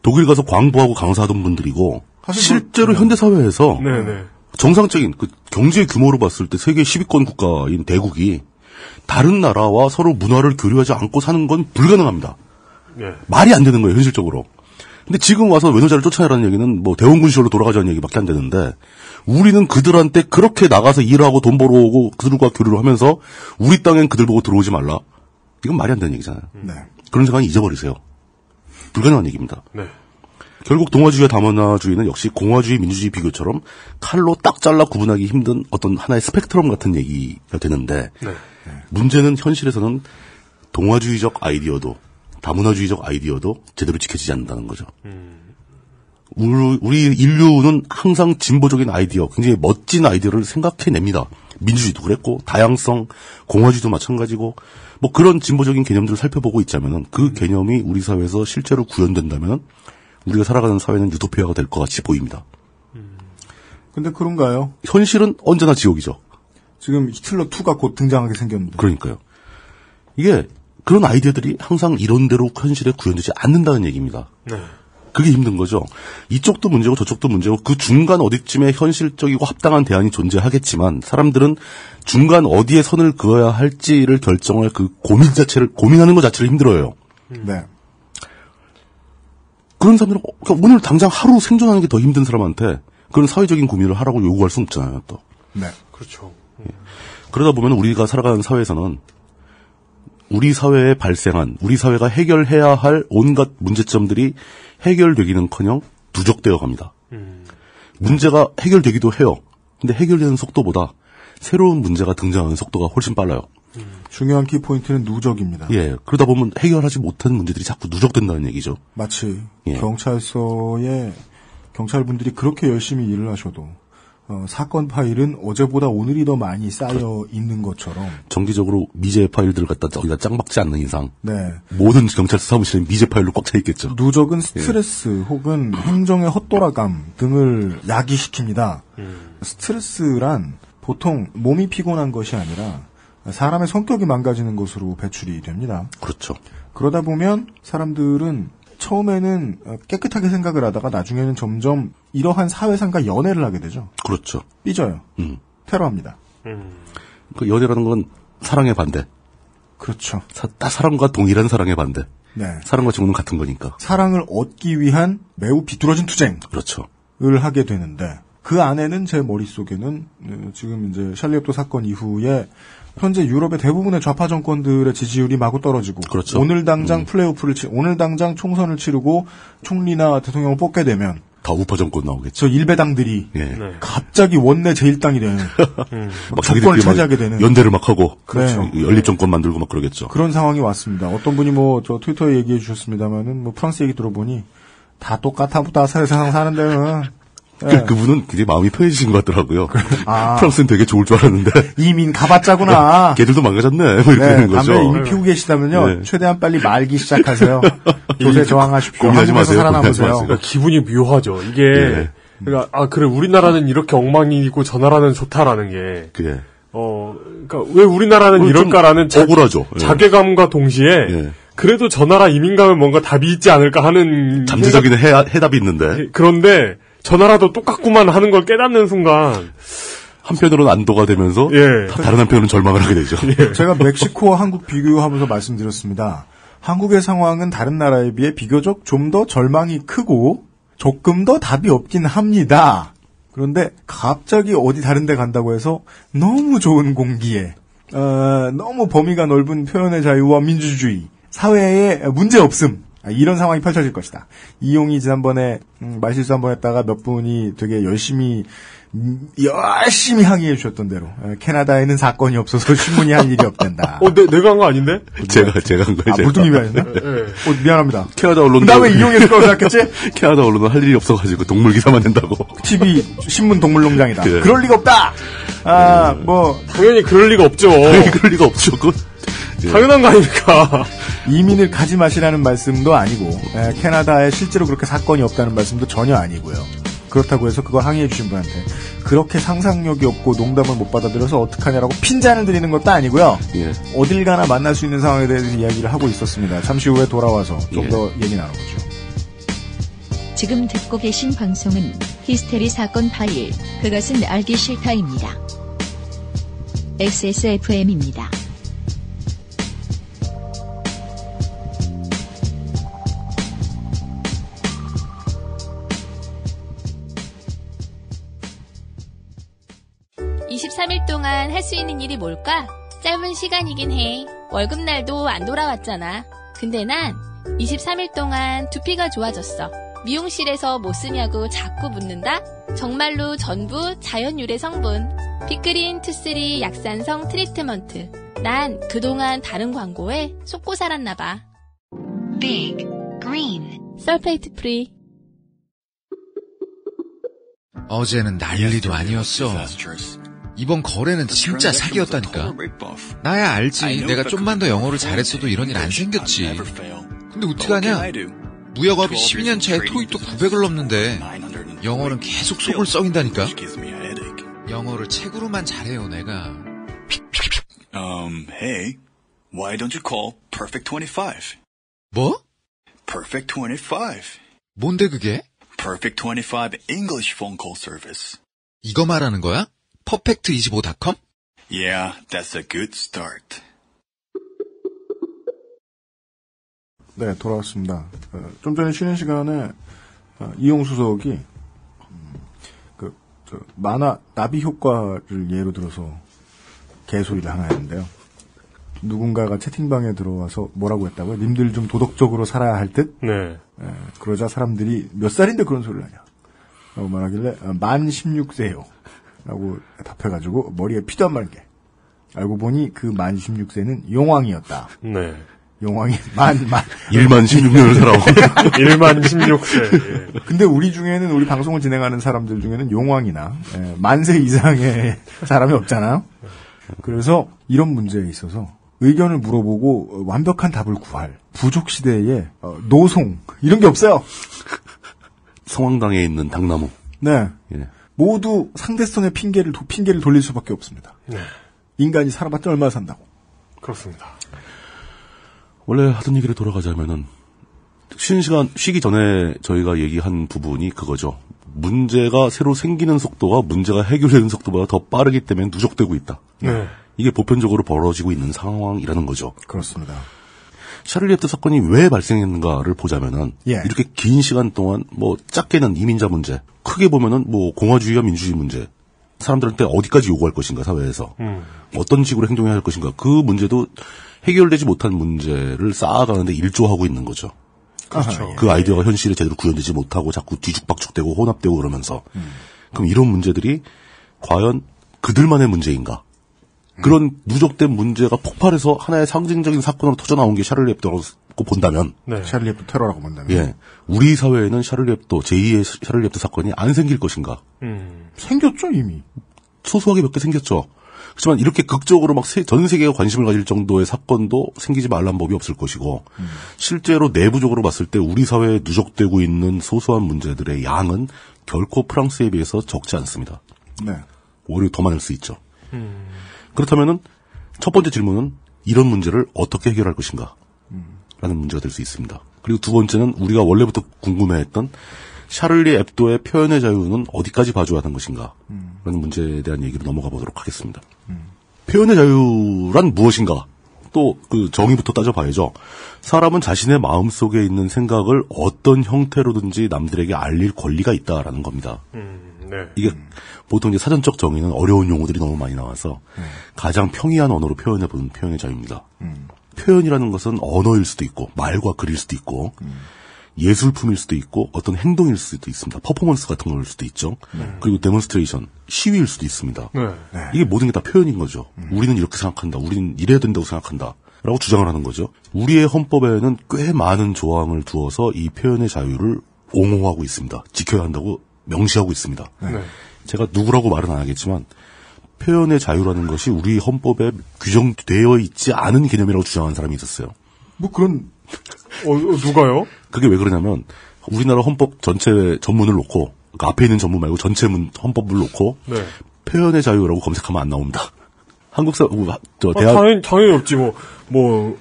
독일 가서 광부하고 강사하던 분들이고 실제로 현대 사회에서 정상적인 경제 규모로 봤을 때 세계 10위권 국가인 대국이 다른 나라와 서로 문화를 교류하지 않고 사는 건 불가능합니다. 말이 안 되는 거예요, 현실적으로. 근데 지금 와서 외노자를 쫓아내라는 얘기는 대원군 시절로 돌아가자는 얘기밖에 안 되는데 우리는 그들한테 그렇게 나가서 일하고 돈 벌어오고 그들과 교류를 하면서 우리 땅엔 그들 보고 들어오지 말라. 이건 말이 안 되는 얘기잖아요. 그런 생각은 잊어버리세요. 불가능한 얘기입니다. 결국 동아주의와 다문화주의는 역시 공화주의, 민주주의 비교처럼 칼로 딱 잘라 구분하기 힘든 어떤 하나의 스펙트럼 같은 얘기가 되는데 문제는 현실에서는 동아주의적 아이디어도 다문화주의적 아이디어도 제대로 지켜지지 않는다는 거죠. 우리 인류는 항상 진보적인 아이디어, 굉장히 멋진 아이디어를 생각해냅니다. 민주주의도 그랬고, 다양성, 공화주의도 마찬가지고, 그런 진보적인 개념들을 살펴보고 있자면은 그 개념이 우리 사회에서 실제로 구현된다면 우리가 살아가는 사회는 유토피아가 될 것 같이 보입니다. 근데 그런가요? 현실은 언제나 지옥이죠. 지금 히틀러 2가 곧 등장하게 생겼는데. 그러니까요. 이게 그런 아이디어들이 항상 이론대로 현실에 구현되지 않는다는 얘기입니다. 그게 힘든 거죠. 이쪽도 문제고 저쪽도 문제고 그 중간 어디쯤에 현실적이고 합당한 대안이 존재하겠지만 사람들은 중간 어디에 선을 그어야 할지를 결정할 그 고민하는 것 자체를 힘들어요. 그런 사람들은 오늘 당장 하루 생존하는 게 더 힘든 사람한테 그런 사회적인 고민을 하라고 요구할 수는 없잖아요, 또. 그렇죠. 그러다 보면 우리가 살아가는 사회에서는 우리 사회에 발생한, 우리 사회가 해결해야 할 온갖 문제점들이 해결되기는커녕 누적되어 갑니다. 문제가 해결되기도 해요. 근데 해결되는 속도보다 새로운 문제가 등장하는 속도가 훨씬 빨라요. 중요한 키포인트는 누적입니다. 예, 그러다 보면 해결하지 못한 문제들이 자꾸 누적된다는 얘기죠. 마치 경찰서에 경찰분들이 그렇게 열심히 일을 하셔도 사건 파일은 어제보다 오늘이 더 많이 쌓여 있는 것처럼 정기적으로 미제 파일들을 갖다 저기다 짱박지 않는 이상 모든 경찰서 사무실에 미제 파일로 꽉 차 있겠죠. 누적은 스트레스 혹은 행정의 헛돌아감 등을 야기시킵니다. 스트레스란 보통 몸이 피곤한 것이 아니라 사람의 성격이 망가지는 것으로 배출이 됩니다. 그렇죠. 그러다 보면 사람들은 처음에는 깨끗하게 생각을 하다가 나중에는 점점 이러한 사회상과 연애를 하게 되죠. 그렇죠. 삐져요. 테러합니다. 그 연애라는 건 사랑의 반대. 그렇죠. 사랑과 동일한 사랑의 반대. 사랑과 증오는 같은 거니까. 사랑을 얻기 위한 매우 비뚤어진 투쟁. 그렇죠. 을 하게 되는데 그 안에는 제 머릿속에는 지금 이제 샬리 heb도 사건 이후에 현재 유럽의 대부분의 좌파 정권들의 지지율이 마구 떨어지고 그렇죠. 오늘 당장 오늘 당장 총선을 치르고 총리나 대통령을 뽑게 되면 다 우파 정권 나오겠죠. 저 일배당들이 예. 갑자기 원내 제1당이 되는 막 정권을 차지하게 되는 연대를 막 하고 그렇죠. 연립 정권 만들고 막 그러겠죠. 그런 상황이 왔습니다. 어떤 분이 저 트위터에 얘기해 주셨습니다만은 프랑스 얘기 들어보니 다 똑같아보다 세상 사는 데는 그분은 굉장히 마음이 편해지신 것 같더라고요. 아. 프랑스는 되게 좋을 줄 알았는데. 이민 가봤자구나. 걔들도 망가졌네. 뭐 이렇게 되는 거죠. 담배 이미 피우고 계시다면요. 최대한 빨리 말기 시작하세요. 조세 저항하십시오. 고민하지 한국에서 마세요. 살아남으세요. 그러니까 기분이 묘하죠. 이게 그러니까 그래 우리나라는 이렇게 엉망이고 저 나라는 좋다라는 게. 그게. 그러니까 왜 우리나라는 이럴까라는 억울하죠. 자괴감과 동시에. 그래도 저 나라 이민 가면 뭔가 답이 있지 않을까 하는 잠재적인 해답이 있는데. 그런데 저 나라도 똑같구만 하는 걸 깨닫는 순간 한편으로는 안도가 되면서 다른 한편으로는 절망을 하게 되죠. 제가 멕시코와 한국 비교하면서 말씀드렸습니다. 한국의 상황은 다른 나라에 비해 비교적 좀 더 절망이 크고 조금 더 답이 없긴 합니다. 그런데 갑자기 어디 다른 데 간다고 해서 너무 좋은 공기에 너무 범위가 넓은 표현의 자유와 민주주의 사회에 문제 없음. 이런 상황이 펼쳐질 것이다. 이용이 지난번에 말실수 한번 했다가 몇 분이 되게 열심히 항의해 주셨던 대로 캐나다에는 사건이 없어서 신문이 할 일이 없단다. 내가 한 거 아닌데? 제가 한 거예요. 물뚱님이 하셨나? 미안합니다. 캐나다 언론 나 왜 이용했을 거라고 생각했지? 캐나다 언론은 할 일이 없어가지고 동물 기사만 낸다고. TV 신문 동물농장이다. 그럴 리가 없다. 당연히 그럴 리가 없죠. 그럴 리가 없죠. 당연한 거 아닙니까? 이민을 가지 마시라는 말씀도 아니고 캐나다에 실제로 그렇게 사건이 없다는 말씀도 전혀 아니고요. 그렇다고 해서 그걸 항의해 주신 분한테 그렇게 상상력이 없고 농담을 못 받아들여서 어떡하냐라고 핀잔을 드리는 것도 아니고요. 어딜 가나 만날 수 있는 상황에 대해서 이야기를 하고 있었습니다. 잠시 후에 돌아와서 좀 더 얘기 나눠보죠. 지금 듣고 계신 방송은 히스테리 사건 파일, 그것은 알기 싫다입니다. XSFM입니다. 동안 할 수 있는 일이 뭘까? 짧은 시간이긴 해. 월급날도 안 돌아왔잖아. 근데 난 23일 동안 두피가 좋아졌어. 미용실에서 뭐 쓰냐고 자꾸 묻는다? 정말로 전부 자연 유래 성분. 빅그린 투쓰리 약산성 트리트먼트. 난 그동안 다른 광고에 속고 살았나봐. Big Green 설페이트 프리. 어제는 난리도 아니었어. 이번 거래는 진짜 사기였다니까. 나야 알지. 내가 좀만 더 영어를 잘했어도 이런 일 안 생겼지. 근데 어떡하냐? 무역업이 12년 차에 토익도 900을 넘는데 영어는 계속 속을 썩인다니까. 영어를 책으로만 잘해요, 내가. Hey, why don't you call Perfect 25? 뭐? Perfect 25. 뭔데 그게? Perfect 25 English phone call service. 이거 말하는 거야? perfect25.com? Yeah, that's a good start. 네, 돌아왔습니다. 좀 전에 쉬는 시간에 이용수석이 만화 나비 효과를 예로 들어서 개소리를 하나 했는데요. 누군가가 채팅방에 들어와서 뭐라고 했다고요? 님들 좀 도덕적으로 살아야 할 듯? 네. 그러자 사람들이 몇 살인데 그런 소리를 하냐? 라고 말하길래 만 16세요. 라고 답해가지고 머리에 피도 안 마르게. 알고 보니 그 만 16세는 용왕이었다. 네. 용왕이 1만 16년을 살아온. 1만 16세. 예. 근데 우리 중에는, 우리 방송을 진행하는 사람들 중에는 용왕이나, 만세 이상의 사람이 없잖아요? 그래서 이런 문제에 있어서 의견을 물어보고 완벽한 답을 구할 부족시대의 노송, 이런 게 없어요. 성황당에 있는 당나무. 네. 예. 모두 상대성의 핑계를 돌릴 수밖에 없습니다. 네. 인간이 살아봤자 얼마나 산다고. 그렇습니다. 원래 하던 얘기를 돌아가자면은 쉬기 전에 저희가 얘기한 부분이 그거죠. 문제가 새로 생기는 속도가 문제가 해결되는 속도보다 더 빠르기 때문에 누적되고 있다. 네. 이게 보편적으로 벌어지고 있는 상황이라는 거죠. 그렇습니다. 샤를리 heb도 사건이 왜 발생했는가를 보자면은 이렇게 긴 시간 동안 뭐 작게는 이민자 문제, 크게 보면은 뭐 공화주의와 민주주의 문제, 사람들한테 어디까지 요구할 것인가 사회에서 어떤 식으로 행동해야 할 것인가, 그 문제도 해결되지 못한 문제를 쌓아가는데 일조하고 있는 거죠. 그렇죠. 그 아이디어가 현실에 제대로 구현되지 못하고 자꾸 뒤죽박죽되고 혼합되고 그러면서 그럼 이런 문제들이 과연 그들만의 문제인가? 그런 누적된 문제가 폭발해서 하나의 상징적인 사건으로 터져나온 게 샤를리 앱도라고 본다면 네. 샤를리 앱도 테러라고 본다면 예, 우리 사회에는 샤를리 앱도 제2의 샤를리 앱도 사건이 안 생길 것인가? 생겼죠 이미. 소소하게 몇 개 생겼죠. 그렇지만 이렇게 극적으로 막 전 세계가 관심을 가질 정도의 사건도 생기지 말란 법이 없을 것이고 실제로 내부적으로 봤을 때 우리 사회에 누적되고 있는 소소한 문제들의 양은 결코 프랑스에 비해서 적지 않습니다. 네. 오히려 더 많을 수 있죠. 그렇다면은 첫 번째 질문은 이런 문제를 어떻게 해결할 것인가? 라는 문제가 될 수 있습니다. 그리고 두 번째는 우리가 원래부터 궁금해했던 샤를리 앱도의 표현의 자유는 어디까지 봐줘야 하는 것인가? 라는 문제에 대한 얘기로 넘어가 보도록 하겠습니다. 표현의 자유란 무엇인가? 또 그 정의부터 따져봐야죠. 사람은 자신의 마음속에 있는 생각을 어떤 형태로든지 남들에게 알릴 권리가 있다라는 겁니다. 네. 이게 보통 이제 사전적 정의는 어려운 용어들이 너무 많이 나와서 가장 평이한 언어로 표현해보는 표현의 자유입니다. 표현이라는 것은 언어일 수도 있고 말과 글일 수도 있고 예술품일 수도 있고 어떤 행동일 수도 있습니다. 퍼포먼스 같은 걸 수도 있죠. 그리고 데몬스트레이션, 시위일 수도 있습니다. 네. 이게 모든 게 다 표현인 거죠. 우리는 이렇게 생각한다. 우리는 이래야 된다고 생각한다. 라고 주장을 하는 거죠. 우리의 헌법에는 꽤 많은 조항을 두어서 이 표현의 자유를 옹호하고 있습니다. 지켜야 한다고 명시하고 있습니다. 네. 제가 누구라고 말은 안 하겠지만 표현의 자유라는 것이 우리 헌법에 규정되어 있지 않은 개념이라고 주장하는 사람이 있었어요. 뭐 그런 누가요? 그게 왜 그러냐면 우리나라 헌법 전체 전문을 놓고 그 앞에 있는 전문 말고 전체 헌법을 놓고 네. 표현의 자유라고 검색하면 안 나옵니다. 한국사 대학 당연히 없지 뭐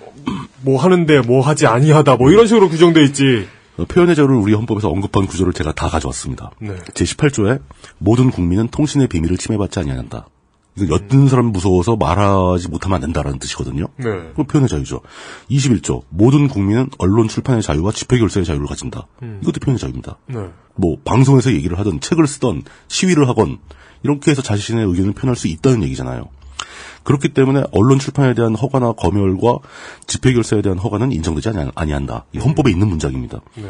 하는데 뭐 하지 아니하다 뭐 이런 식으로 규정돼 있지. 표현의 자유를 우리 헌법에서 언급한 구조를 제가 다 가져왔습니다. 네. 제18조에 모든 국민은 통신의 비밀을 침해받지 아니한다. 이거 엿듣는 사람 무서워서 말하지 못하면 안 된다라는 뜻이거든요. 네. 그건 표현의 자유죠. 21조 모든 국민은 언론 출판의 자유와 집회 결사의 자유를 가진다. 이것도 표현의 자유입니다. 네. 뭐 방송에서 얘기를 하든 책을 쓰던 시위를 하건 이렇게 해서 자신의 의견을 표현할 수 있다는 얘기잖아요. 그렇기 때문에 언론 출판에 대한 허가나 검열과 집회 결사에 대한 허가는 인정되지 아니한다. 이 헌법에 있는 문장입니다. 네.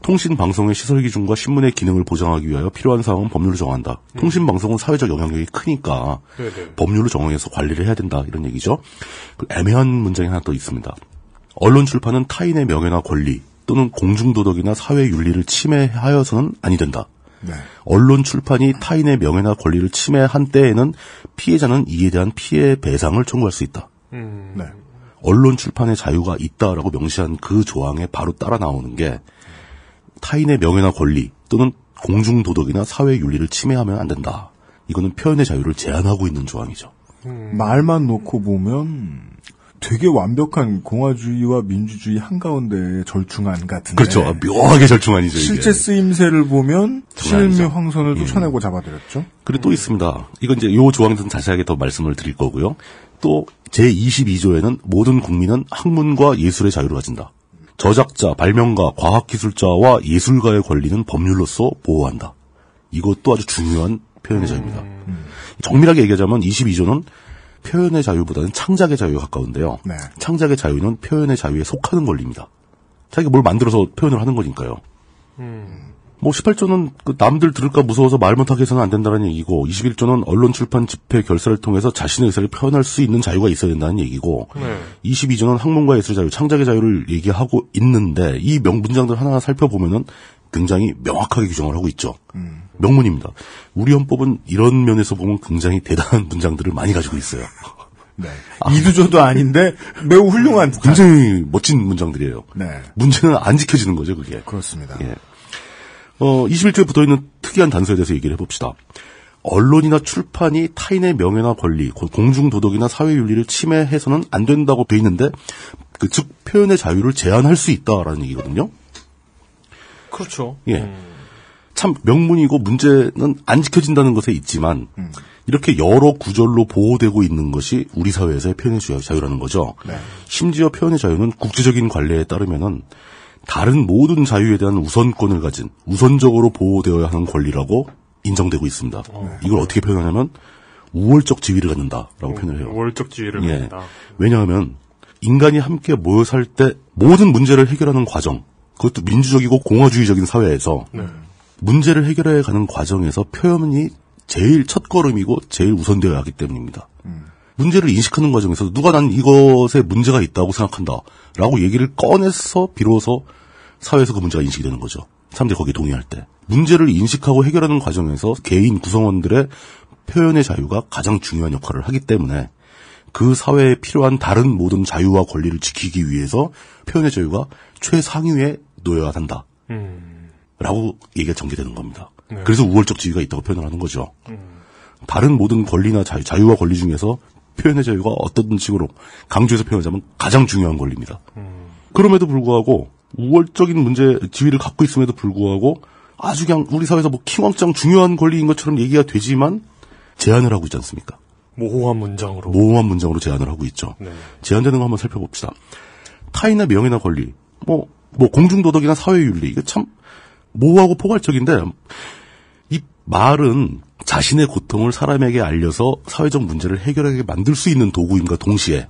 통신 방송의 시설 기준과 신문의 기능을 보장하기 위하여 필요한 사항은 법률로 정한다. 통신 방송은 사회적 영향력이 크니까 네네. 법률로 정해서 관리를 해야 된다. 이런 얘기죠. 애매한 문장이 하나 더 있습니다. 언론 출판은 타인의 명예나 권리 또는 공중도덕이나 사회윤리를 침해하여서는 아니 된다. 네. 언론 출판이 타인의 명예나 권리를 침해한 때에는 피해자는 이에 대한 피해 배상을 청구할 수 있다. 네. 언론 출판의 자유가 있다라고 명시한 그 조항에 바로 따라 나오는 게 타인의 명예나 권리 또는 공중도덕이나 사회윤리를 침해하면 안 된다. 이거는 표현의 자유를 제한하고 있는 조항이죠. 말만 놓고 보면 되게 완벽한 공화주의와 민주주의 한가운데의 절충안 같은데. 그렇죠. 묘하게 절충안이죠. 실제 이게. 쓰임새를 보면 장난이죠. 실미 황선을 쫓아내고 잡아들였죠. 그리고 또 있습니다. 이건 이제 요 조항에 대해서는 자세하게 더 말씀을 드릴 거고요. 또 제22조에는 모든 국민은 학문과 예술의 자유를 가진다. 저작자, 발명가, 과학기술자와 예술가의 권리는 법률로서 보호한다. 이것도 아주 중요한 표현의 자유입니다. 정밀하게 얘기하자면 22조는 표현의 자유보다는 창작의 자유에 가까운데요. 네. 창작의 자유는 표현의 자유에 속하는 권리입니다. 자기가 뭘 만들어서 표현을 하는 거니까요. 뭐 18조는 그 남들 들을까 무서워서 말 못하게 해서는 안 된다는 얘기고 21조는 언론 출판 집회 결사를 통해서 자신의 의사를 표현할 수 있는 자유가 있어야 된다는 얘기고 22조는 학문과 예술의 자유, 창작의 자유를 얘기하고 있는데 이 문장들 하나하나 살펴보면은 굉장히 명확하게 규정을 하고 있죠. 명문입니다. 우리 헌법은 이런 면에서 보면 굉장히 대단한 문장들을 많이 가지고 있어요. 네. 이두조도 아닌데 매우 훌륭한 듯한. 굉장히 멋진 문장들이에요. 네. 문제는 안 지켜지는 거죠, 그게. 그렇습니다. 예. 21조에 붙어있는 특이한 단서에 대해서 얘기를 해봅시다. 언론이나 출판이 타인의 명예나 권리, 공중도덕이나 사회윤리를 침해해서는 안 된다고 돼 있는데, 즉 표현의 자유를 제한할 수 있다라는 얘기거든요. 그렇죠. 예. 참 명문이고 문제는 안 지켜진다는 것에 있지만 이렇게 여러 구절로 보호되고 있는 것이 우리 사회에서의 표현의 자유라는 거죠. 네. 심지어 표현의 자유는 국제적인 관례에 따르면은 다른 모든 자유에 대한 우선권을 가진 우선적으로 보호되어야 하는 권리라고 인정되고 있습니다. 이걸 어떻게 표현하냐면 우월적 지위를 갖는다라고 표현을 해요. 우월적 지위를 갖는다. 왜냐하면 인간이 함께 모여 살 때 모든 문제를 해결하는 과정, 그것도 민주적이고 공화주의적인 사회에서 문제를 해결해가는 과정에서 표현이 제일 첫걸음이고 제일 우선되어야 하기 때문입니다. 문제를 인식하는 과정에서 누가 난 이것에 문제가 있다고 생각한다 라고 얘기를 꺼내서 비로소 사회에서 그 문제가 인식이 되는 거죠. 사람들이 거기에 동의할 때. 문제를 인식하고 해결하는 과정에서 개인 구성원들의 표현의 자유가 가장 중요한 역할을 하기 때문에 그 사회에 필요한 다른 모든 자유와 권리를 지키기 위해서 표현의 자유가 최상위에 놓여야 한다. 라고 얘기가 전개되는 겁니다. 네. 그래서 우월적 지위가 있다고 표현을 하는 거죠. 다른 모든 권리나 자유와 권리 중에서 표현의 자유가 어떤 식으로 강조해서 표현하자면 가장 중요한 권리입니다. 그럼에도 불구하고 우월적인 문제 지위를 갖고 있음에도 불구하고 아주 그냥 우리 사회에서 뭐 킹왕짱 중요한 권리인 것처럼 얘기가 되지만 제한을 하고 있지 않습니까? 모호한 문장으로. 모호한 문장으로 제한을 하고 있죠. 네. 제한되는 거 한번 살펴봅시다. 타인의 명예나 권리, 뭐 공중도덕이나 사회윤리, 이게 참 모호하고 포괄적인데 이 말은 자신의 고통을 사람에게 알려서 사회적 문제를 해결하게 만들 수 있는 도구임과 동시에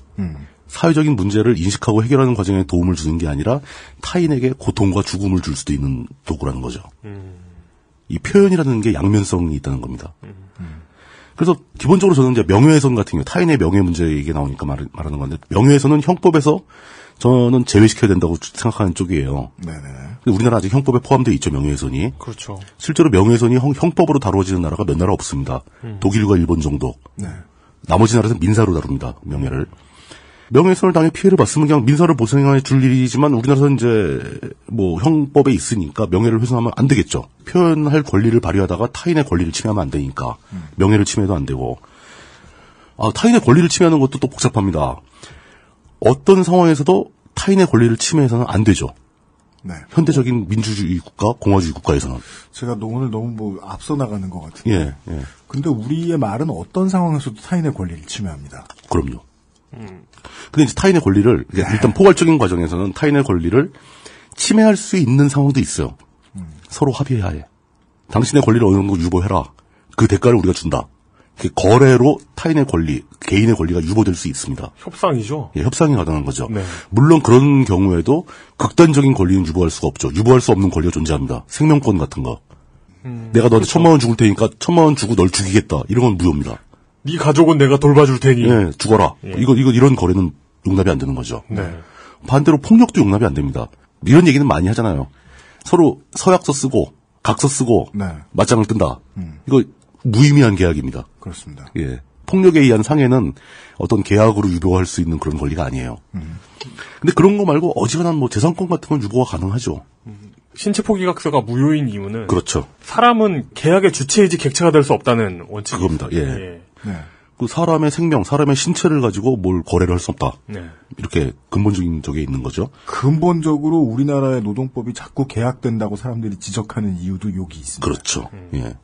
사회적인 문제를 인식하고 해결하는 과정에 도움을 주는 게 아니라 타인에게 고통과 죽음을 줄 수도 있는 도구라는 거죠. 이 표현이라는 게 양면성이 있다는 겁니다. 그래서 기본적으로 저는 이제 명예훼손 같은 경우 타인의 명예 문제 얘기 나오니까 말하는 건데 명예훼손은 형법에서 저는 제외시켜야 된다고 생각하는 쪽이에요. 네네. 근데 우리나라 아직 형법에 포함되어 있죠, 명예훼손이. 그렇죠. 실제로 명예훼손이 형법으로 다루어지는 나라가 몇 나라 없습니다. 독일과 일본 정도. 네. 나머지 나라에서는 민사로 다룹니다, 명예를. 명예훼손을 당해 피해를 봤으면 그냥 민사를 보상해 줄 일이지만 우리나라에서는 이제 뭐 형법에 있으니까 명예를 훼손하면 안 되겠죠. 표현할 권리를 발휘하다가 타인의 권리를 침해하면 안 되니까 명예를 침해도 안 되고. 타인의 권리를 침해하는 것도 또 복잡합니다. 어떤 상황에서도 타인의 권리를 침해해서는 안 되죠. 네. 현대적인 민주주의 국가, 공화주의 국가에서는. 제가 오늘 너무 앞서 나가는 것 같은데. 예, 예. 근데 우리의 말은 어떤 상황에서도 타인의 권리를 침해합니다. 그럼요. 근데 이제 타인의 권리를, 일단 포괄적인 과정에서는 타인의 권리를 침해할 수 있는 상황도 있어요. 서로 합의하에. 당신의 권리를 어느 정도 유보해라. 그 대가를 우리가 준다. 거래로 타인의 권리, 개인의 권리가 유보될 수 있습니다. 협상이죠. 예, 협상이 가능한 거죠. 네. 물론 그런 경우에도 극단적인 권리는 유보할 수가 없죠. 유보할 수 없는 권리가 존재합니다. 생명권 같은 거. 내가 너한테 그렇죠. 1,000만 원 죽을 테니까 1,000만 원 주고 널 죽이겠다. 이런 건 무효입니다. 네 가족은 내가 돌봐줄 테니. 예, 죽어라. 예. 이런 거래는 용납이 안 되는 거죠. 네. 반대로 폭력도 용납이 안 됩니다. 이런 얘기는 많이 하잖아요. 서로 서약서 쓰고 각서 쓰고 네. 맞짱을 뜬다. 이거 무의미한 계약입니다. 그렇습니다. 예. 폭력에 의한 상해는 어떤 계약으로 유보할 수 있는 그런 권리가 아니에요. 근데 그런 거 말고 어지간한 뭐 재산권 같은 건 유보가 가능하죠. 신체 포기각서가 무효인 이유는 그렇죠. 사람은 계약의 주체이지 객체가 될 수 없다는 원칙이 그겁니다. 예. 예. 네. 그 사람의 생명, 사람의 신체를 가지고 뭘 거래를 할 수 없다. 네. 이렇게 근본적인 쪽에 있는 거죠. 근본적으로 우리나라의 노동법이 자꾸 계약된다고 사람들이 지적하는 이유도 여기 있습니다. 그렇죠. 예.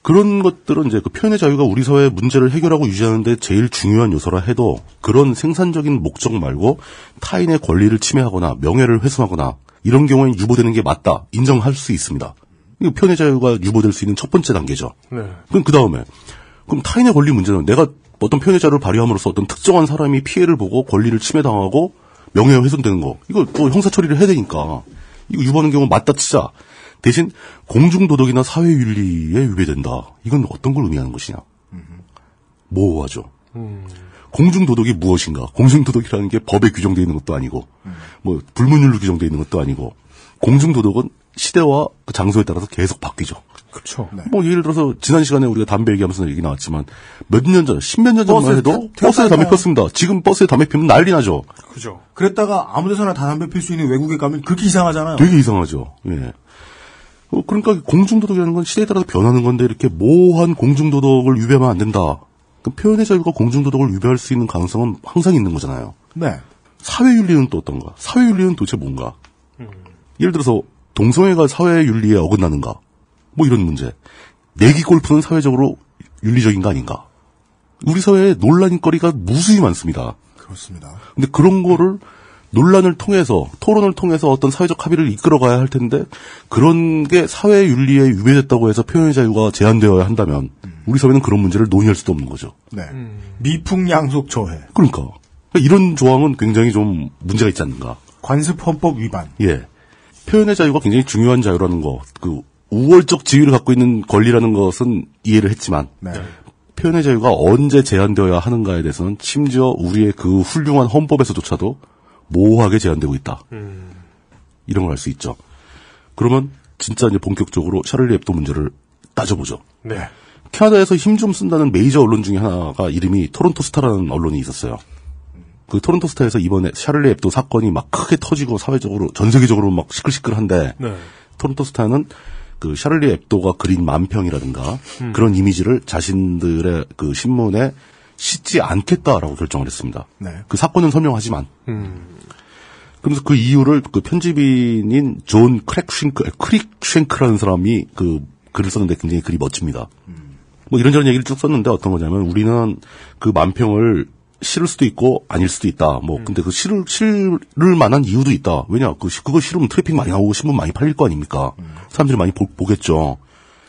그런 것들은 이제 그 표현의 자유가 우리 사회의 문제를 해결하고 유지하는데 제일 중요한 요소라 해도 그런 생산적인 목적 말고 타인의 권리를 침해하거나 명예를 훼손하거나 이런 경우에 유보되는 게 맞다. 인정할 수 있습니다. 이거 표현의 자유가 유보될 수 있는 첫 번째 단계죠. 네. 그럼 그 다음에 그럼 타인의 권리 문제는 내가 어떤 표현의 자유를 발휘함으로써 어떤 특정한 사람이 피해를 보고 권리를 침해당하고 명예가 훼손되는 거 이거 또 형사 처리를 해야 되니까 이거 유보하는 경우 맞다 치자. 대신 공중도덕이나 사회윤리에 위배된다. 이건 어떤 걸 의미하는 것이냐. 모호하죠. 공중도덕이 무엇인가. 공중도덕이라는 게 법에 규정되어 있는 것도 아니고 뭐 불문율로 규정되어 있는 것도 아니고 공중도덕은 시대와 그 장소에 따라서 계속 바뀌죠. 그렇죠. 네. 뭐 예를 들어서 지난 시간에 우리가 담배 얘기하면서 얘기 나왔지만 몇 년 전, 10몇 년 전만 해도 버스에 담배 폈습니다. 지금 버스에 담배 피우면 난리 나죠. 그죠. 그랬다가 아무 데서나 다 담배 필 수 있는 외국에 가면 그렇게 이상하잖아요. 되게 이상하죠. 예. 그러니까 공중도덕이라는 건 시대에 따라서 변하는 건데 이렇게 모호한 공중도덕을 유배하면 안 된다. 그 표현의 자유가 공중도덕을 유배할 수 있는 가능성은 항상 있는 거잖아요. 네. 사회윤리는 또 어떤가? 사회윤리는 도대체 뭔가? 예를 들어서 동성애가 사회윤리에 어긋나는가? 뭐 이런 문제. 내기 골프는 사회적으로 윤리적인 거 아닌가? 우리 사회에 논란거리가 무수히 많습니다. 그렇습니다. 근데 그런 거를 논란을 통해서 토론을 통해서 어떤 사회적 합의를 이끌어가야 할 텐데 그런 게 사회 윤리에 위배됐다고 해서 표현의 자유가 제한되어야 한다면 우리 사회는 그런 문제를 논의할 수도 없는 거죠. 네. 미풍양속 저해. 그러니까 이런 조항은 굉장히 좀 문제가 있지 않는가. 관습헌법 위반. 예. 표현의 자유가 굉장히 중요한 자유라는 거, 그 우월적 지위를 갖고 있는 권리라는 것은 이해를 했지만 네. 표현의 자유가 언제 제한되어야 하는가에 대해서는 심지어 우리의 그 훌륭한 헌법에서조차도 모호하게 제한되고 있다. 이런 걸 알 수 있죠. 그러면 진짜 이제 본격적으로 샤를리 앱도 문제를 따져보죠. 네. 캐나다에서 힘 좀 쓴다는 메이저 언론 중에 하나가 이름이 토론토 스타라는 언론이 있었어요. 그 토론토 스타에서 이번에 샤를리 앱도 사건이 막 크게 터지고 사회적으로 전 세계적으로 막 시끌시끌한데 네. 토론토 스타는 그 샤를리 앱도가 그린 만평이라든가 그런 이미지를 자신들의 그 신문에 싣지 않겠다라고 결정을 했습니다. 네. 그 사건은 설명하지만. 그러면서 그 이유를 그 편집인인 존 크릭쉔크라는 사람이 그 글을 썼는데 굉장히 글이 멋집니다. 뭐 이런저런 얘기를 쭉 썼는데 어떤 거냐면 우리는 그 만평을 실을 수도 있고 아닐 수도 있다. 뭐 근데 그 실을 만한 이유도 있다. 왜냐 그거 실으면 트래픽 많이 나오고 신문 많이 팔릴 거 아닙니까? 사람들이 많이 보겠죠.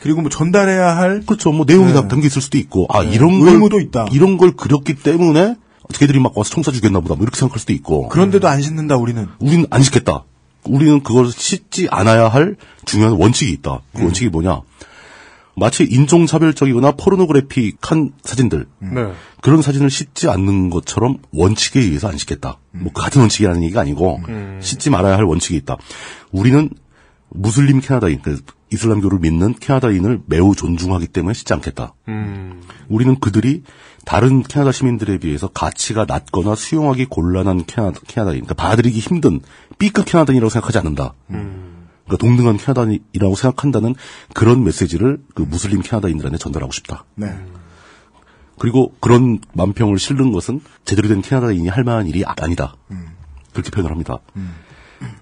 그리고 뭐 전달해야 할 그렇죠. 뭐 내용이 다 담겨 있을 수도 있고 이런 걸 의무도 있다. 이런 걸 그렸기 때문에 걔들이 막 와서 총 쏴주겠나 보다. 뭐 이렇게 생각할 수도 있고. 그런데도 안 싣는다 우리는 안 싣겠다. 우리는 그걸 싣지 않아야 할 중요한 원칙이 있다. 그 원칙이 뭐냐? 마치 인종차별적이거나 포르노그래픽한 사진들. 네. 그런 사진을 싣지 않는 것처럼 원칙에 의해서 안 싣겠다. 뭐 같은 원칙이라는 얘기가 아니고 싣지 말아야 할 원칙이 있다. 우리는 무슬림 캐나다인, 이슬람교를 믿는 캐나다인을 매우 존중하기 때문에 싣지 않겠다. 우리는 그들이 다른 캐나다 시민들에 비해서 가치가 낮거나 수용하기 곤란한 캐나다인, 그러니까 받아들이기 힘든 B급 캐나다인이라고 생각하지 않는다. 그러니까 동등한 캐나다인이라고 생각한다는 그런 메시지를 그 무슬림 캐나다인들한테 전달하고 싶다. 네. 그리고 그런 만평을 실는 것은 제대로 된 캐나다인이 할 만한 일이 아니다. 그렇게 표현을 합니다.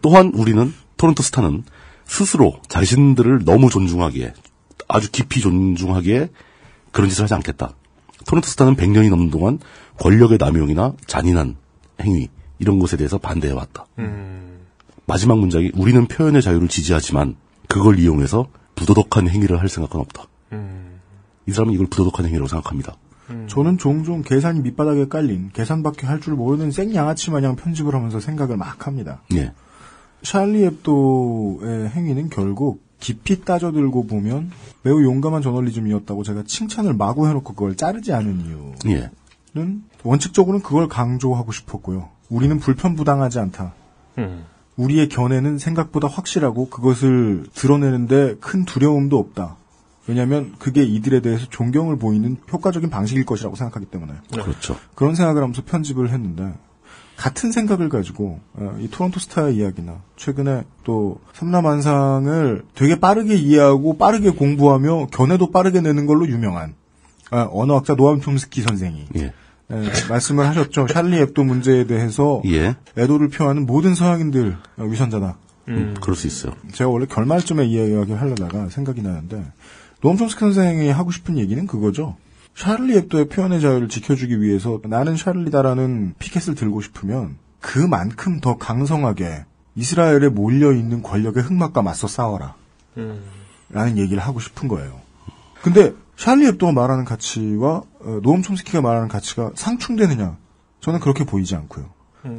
또한 우리는 토론토 스타는 스스로 자신들을 너무 존중하기에 아주 깊이 존중하기에 그런 짓을 하지 않겠다. 토론토 스타는 100년이 넘는 동안 권력의 남용이나 잔인한 행위 이런 것에 대해서 반대해왔다. 마지막 문장이 우리는 표현의 자유를 지지하지만 그걸 이용해서 부도덕한 행위를 할 생각은 없다. 이 사람은 이걸 부도덕한 행위라고 생각합니다. 저는 종종 계산이 밑바닥에 깔린 계산밖에 할 줄 모르는 생양아치 마냥 편집을 하면서 생각을 막 합니다. 예. 샤를리 앱도의 행위는 결국 깊이 따져들고 보면 매우 용감한 저널리즘이었다고 제가 칭찬을 마구 해놓고 그걸 자르지 않은 이유는 원칙적으로는 그걸 강조하고 싶었고요. 우리는 불편부당하지 않다. 우리의 견해는 생각보다 확실하고 그것을 드러내는데 큰 두려움도 없다. 왜냐하면 그게 이들에 대해서 존경을 보이는 효과적인 방식일 것이라고 생각하기 때문에. 그렇죠. 그런 생각을 하면서 편집을 했는데 같은 생각을 가지고 이 토론토 스타의 이야기나 최근에 또 삼라만상을 되게 빠르게 이해하고 빠르게 공부하며 견해도 빠르게 내는 걸로 유명한 언어학자 노암 촘스키 선생이 말씀을 하셨죠. 샤를리 앱도 문제에 대해서 애도를 표하는 모든 서양인들 위선자다. 그럴 수 있어요. 제가 원래 결말쯤에 이 이야기를 하려다가 생각이 나는데 노암 촘스키 선생이 하고 싶은 얘기는 그거죠. 샤를리 앱도의 표현의 자유를 지켜주기 위해서 나는 샤를리다라는 피켓을 들고 싶으면 그만큼 더 강성하게 이스라엘에 몰려있는 권력의 흑막과 맞서 싸워라. 라는 얘기를 하고 싶은 거예요. 근데 샤를리 앱도가 말하는 가치와 노암 촘스키가 말하는 가치가 상충되느냐? 저는 그렇게 보이지 않고요.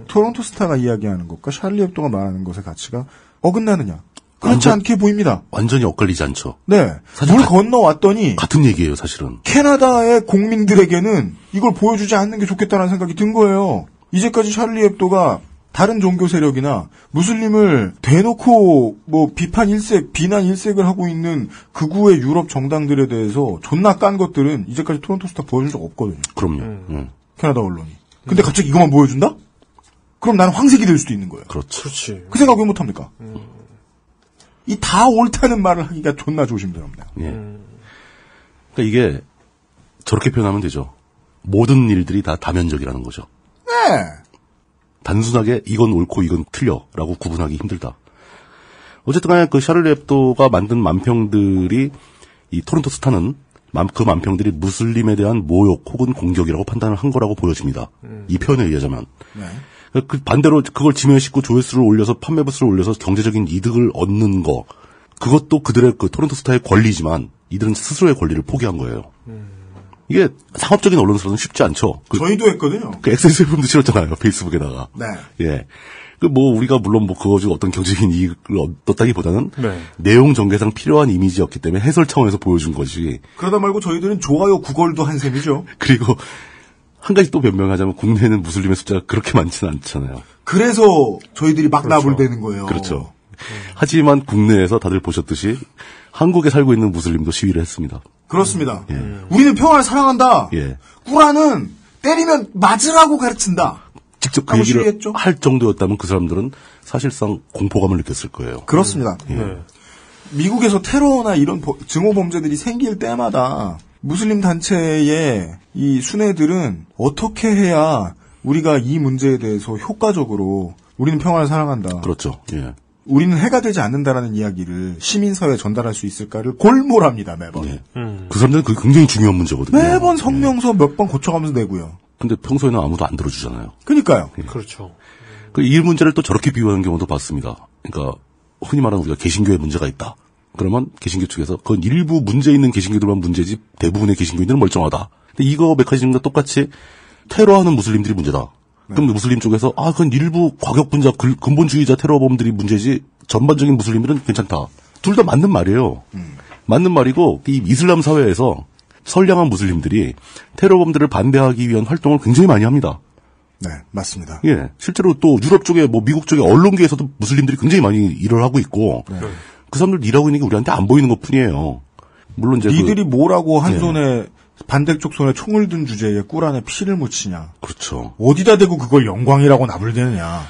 토론토 스타가 이야기하는 것과 샤를리 앱도가 말하는 것의 가치가 어긋나느냐? 그렇지 않게 보입니다. 완전히 엇갈리지 않죠. 네. 물 건너왔더니 같은 얘기예요, 사실은. 캐나다의 국민들에게는 이걸 보여주지 않는 게 좋겠다는 생각이 든 거예요. 이제까지 샤를리 앱도가 다른 종교 세력이나 무슬림을 대놓고 뭐 비난 일색을 하고 있는 극우의 유럽 정당들에 대해서 존나 깐 것들은 이제까지 토론토 스타 보여준 적 없거든요. 그럼요. 캐나다 언론이. 근데 갑자기 이것만 보여준다? 그럼 나는 황색이 될 수도 있는 거예요. 그렇죠. 그렇지. 그 생각 왜 못합니까? 이 다 옳다는 말을 하기가 존나 조심스럽니다. 그러니까 이게 저렇게 표현하면 되죠. 모든 일들이 다 다면적이라는 거죠. 네. 단순하게 이건 옳고 이건 틀려라고 구분하기 힘들다. 어쨌든 간에 그 샤를리 앱도가 만든 만평들이 이 토론토 스타는 그 만평들이 무슬림에 대한 모욕 혹은 공격이라고 판단을 한 거라고 보여집니다. 이 표현에 의하자면. 네. 그 반대로 그걸 지면시고 조회수를 올려서 판매 부수를 올려서 경제적인 이득을 얻는 거 그것도 그들의 그 토론토 스타의 권리지만 이들은 스스로의 권리를 포기한 거예요. 이게 상업적인 언론으로서는 쉽지 않죠. 저희도 했거든요. 그 XSFM도 실었잖아요. 페이스북에다가. 네. 예. 우리가 물론 그거 중 어떤 경제적인 이익을 얻었다기보다는 네. 내용 전개상 필요한 이미지였기 때문에 해설 차원에서 보여준 거지. 그러다 말고 저희들은 좋아요 구걸도 한 셈이죠. 그리고 한 가지 또 변명하자면 국내에는 무슬림의 숫자가 그렇게 많지는 않잖아요. 그래서 저희들이 막 그렇죠. 나불대는 거예요. 그렇죠. 하지만 국내에서 다들 보셨듯이 한국에 살고 있는 무슬림도 시위를 했습니다. 그렇습니다. 우리는 평화를 사랑한다. 예. 꾸란은 때리면 맞으라고 가르친다. 직접 그 하고 얘기를 시위했죠? 할 정도였다면 그 사람들은 사실상 공포감을 느꼈을 거예요. 그렇습니다. 네. 미국에서 테러나 이런 증오 범죄들이 생길 때마다 무슬림 단체의 이 순회들은 어떻게 해야 우리가 이 문제에 대해서 효과적으로 우리는 평화를 사랑한다. 그렇죠. 예. 우리는 해가 되지 않는다라는 이야기를 시민사회에 전달할 수 있을까를 골몰합니다, 매번. 예. 그 사람들은 그게 굉장히 중요한 문제거든요. 매번 성명서 몇 번 고쳐가면서 내고요. 근데 평소에는 아무도 안 들어주잖아요. 그러니까요. 그렇죠. 이 문제를 또 저렇게 비유하는 경우도 봤습니다. 그러니까 흔히 말하는 우리가 개신교에 문제가 있다. 그러면 개신교 측에서 그건 일부 문제 있는 개신교들만 문제지 대부분의 개신교인들은 멀쩡하다. 근데 이거 메커니즘과 똑같이 테러하는 무슬림들이 문제다. 그럼 무슬림 쪽에서 그건 일부 과격분자 근본주의자 테러범들이 문제지 전반적인 무슬림들은 괜찮다. 둘 다 맞는 말이에요. 맞는 말이고 이 이슬람 사회에서 선량한 무슬림들이 테러범들을 반대하기 위한 활동을 굉장히 많이 합니다. 네, 맞습니다. 예, 실제로 또 유럽 쪽에 미국 쪽에 언론계에서도 무슬림들이 굉장히 많이 일을 하고 있고 그 사람들 일하고 있는 게 우리한테 안 보이는 것뿐이에요. 물론 이제 니들이 뭐라고 한 손에 반대쪽 손에 총을 든 주제에 꾸란에 피를 묻히냐. 그렇죠. 어디다 대고 그걸 영광이라고 나불대느냐.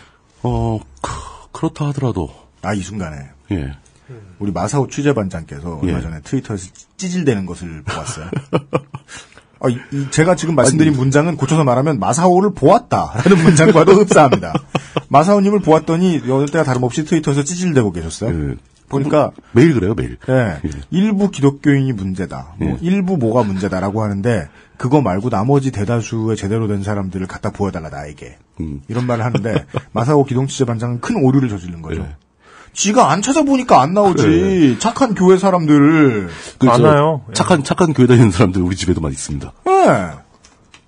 그렇다 하더라도 이 순간에 예. 우리 마사오 취재반장께서 얼마 전에 트위터에서 찌질대는 것을 보았어요. 제가 지금 말씀드린 문장은 고쳐서 말하면 마사오를 보았다라는 문장과도 흡사합니다. 마사오님을 보았더니 여느 때가 다름없이 트위터에서 찌질대고 계셨어요. 보니까 매일 그래요, 매일. 네, 일부 기독교인이 문제다. 일부 뭐가 문제다라고 하는데 그거 말고 나머지 대다수의 제대로 된 사람들을 갖다 보여달라 나에게. 이런 말을 하는데 마사오 기동취재반장은 큰 오류를 저지른 거죠. 지가 안 찾아보니까 안 나오지. 그래. 착한 교회 사람들. 많아요. 착한 교회 다니는 사람들 우리 집에도 많이 있습니다. 네.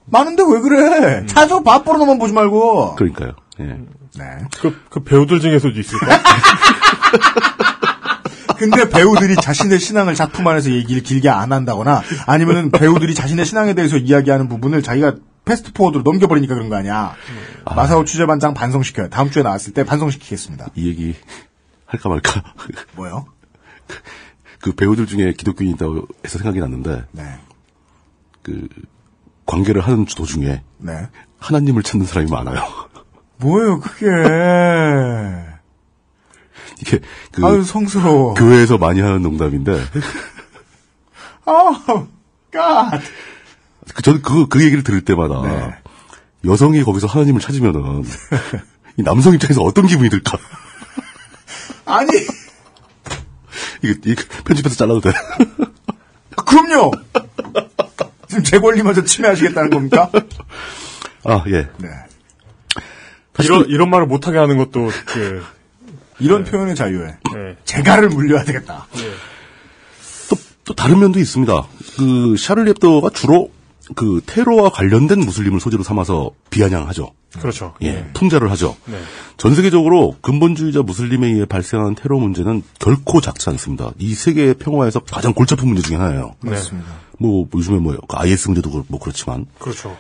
많은데 왜 그래? 찾아봐, 뽀로나만 보지 말고. 그러니까요. 예. 네. 그 배우들 중에서도 있을까? 근데 배우들이 자신의 신앙을 작품 안에서 얘기를 길게 안 한다거나 아니면은 배우들이 자신의 신앙에 대해서 이야기하는 부분을 자기가 패스트포워드로 넘겨버리니까 그런 거 아니야. 마사오 취재반장 반성시켜요. 다음 주에 나왔을 때 반성시키겠습니다. 이 얘기 할까 말까. 뭐요? 그 배우들 중에 기독교인이 있다고 해서 생각이 났는데, 그 관계를 하는 도중에 하나님을 찾는 사람이 많아요. 뭐예요, 그게? 이게 아유 성스러워. 교회에서 많이 하는 농담인데. 갓. 저는 그 얘기를 들을 때마다 여성이 거기서 하나님을 찾으면은 이 남성 입장에서 어떤 기분이 들까? 아니 이거 편집해서 잘라도 돼? 그럼요. 지금 제 권리마저 침해하시겠다는 겁니까? 예. 네. 이런 말을 못하게 하는 것도 이런 표현의 자유에 재갈을 물려야 되겠다. 또 다른 면도 있습니다. 그 샤를리 heb도가 주로 그 테러와 관련된 무슬림을 소재로 삼아서 비아냥하죠. 그렇죠. 풍자를 하죠. 전 세계적으로 근본주의자 무슬림에 의해 발생하는 테러 문제는 결코 작지 않습니다. 이 세계의 평화에서 가장 골치 아픈 문제 중에 하나예요. 맞습니다. 요즘에 IS 문제도 그렇지만. 그렇죠.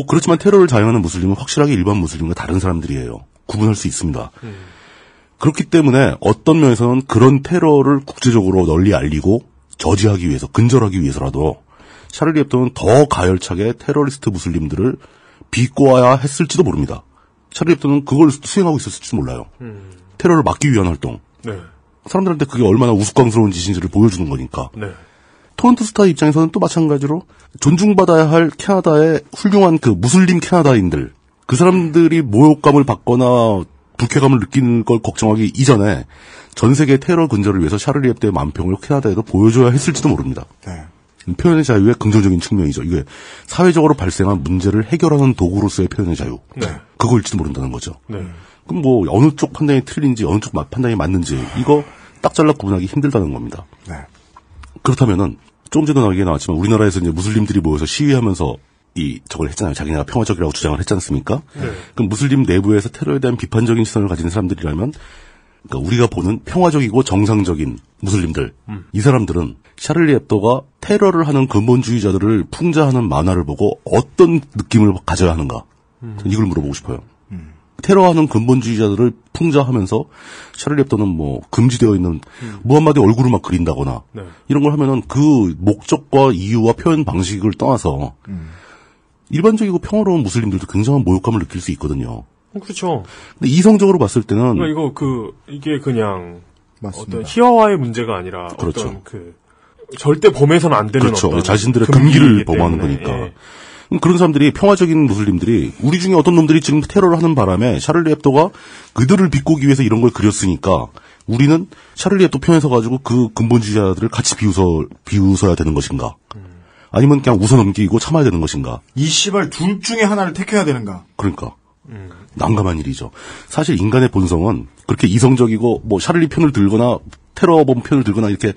그렇지만 테러를 자행하는 무슬림은 확실하게 일반 무슬림과 다른 사람들이에요. 구분할 수 있습니다. 그렇기 때문에 어떤 면에서는 그런 테러를 국제적으로 널리 알리고 저지하기 위해서, 근절하기 위해서라도 샤를리 heb도는 더 가열차게 테러리스트 무슬림들을 비꼬아야 했을지도 모릅니다. 샤를리 heb도는 그걸 수행하고 있었을지도 몰라요. 테러를 막기 위한 활동. 사람들한테 그게 얼마나 우스꽝스러운 짓인지를 보여주는 거니까. 토론토 스타 입장에서는 또 마찬가지로 존중받아야 할 캐나다의 훌륭한 그 무슬림 캐나다인들, 그 사람들이 모욕감을 받거나 불쾌감을 느끼는 걸 걱정하기 이전에 전 세계 테러 근절을 위해서 샤를리 heb도의 만평을 캐나다에도 보여줘야 했을지도 모릅니다. 표현의 자유의 긍정적인 측면이죠. 이게 사회적으로 발생한 문제를 해결하는 도구로서의 표현의 자유. 그거일지도 모른다는 거죠. 그럼 어느 쪽 판단이 틀린지 어느 쪽 판단이 맞는지 이거 딱 잘라 구분하기 힘들다는 겁니다. 그렇다면은 조금 전에 나왔지만 우리나라에서 이제 무슬림들이 모여서 시위하면서 저걸 했잖아요. 자기네가 평화적이라고 주장을 했지 않습니까? 네. 그럼 무슬림 내부에서 테러에 대한 비판적인 시선을 가진 사람들이라면, 그러니까 우리가 보는 평화적이고 정상적인 무슬림들, 이 사람들은 샤를리 앱도가 테러를 하는 근본주의자들을 풍자하는 만화를 보고 어떤 느낌을 가져야 하는가? 이걸 물어보고 싶어요. 테러하는 근본주의자들을 풍자하면서 샤를리 앱도는 뭐 금지되어 있는 무함마드의 얼굴을 막 그린다거나 네. 이런 걸 하면은 그 목적과 이유와 표현 방식을 떠나서 일반적이고 평화로운 무슬림들도 굉장한 모욕감을 느낄 수 있거든요. 그렇죠. 근데 이성적으로 봤을 때는 이게 그냥 맞습니다. 어떤 희화화의 문제가 아니라 그렇죠. 어떤 절대 범해서는 안 되는 그렇죠. 어떤 자신들의 금기를 범하는 거니까. 예. 그런 사람들이 평화적인 무슬림들이 우리 중에 어떤 놈들이 지금 테러를 하는 바람에 샤를리 앱도가 그들을 비꼬기 위해서 이런 걸 그렸으니까 우리는 샤를리 앱도 편에 서가지고 그 근본주의자들을 같이 비웃어야 되는 것인가? 아니면 그냥 웃어넘기고 참아야 되는 것인가? 이 씨발 둘 중에 하나를 택해야 되는가? 그러니까. 난감한 일이죠. 사실 인간의 본성은 그렇게 이성적이고 뭐 샤를리 편을 들거나 테러범 편을 들거나 이렇게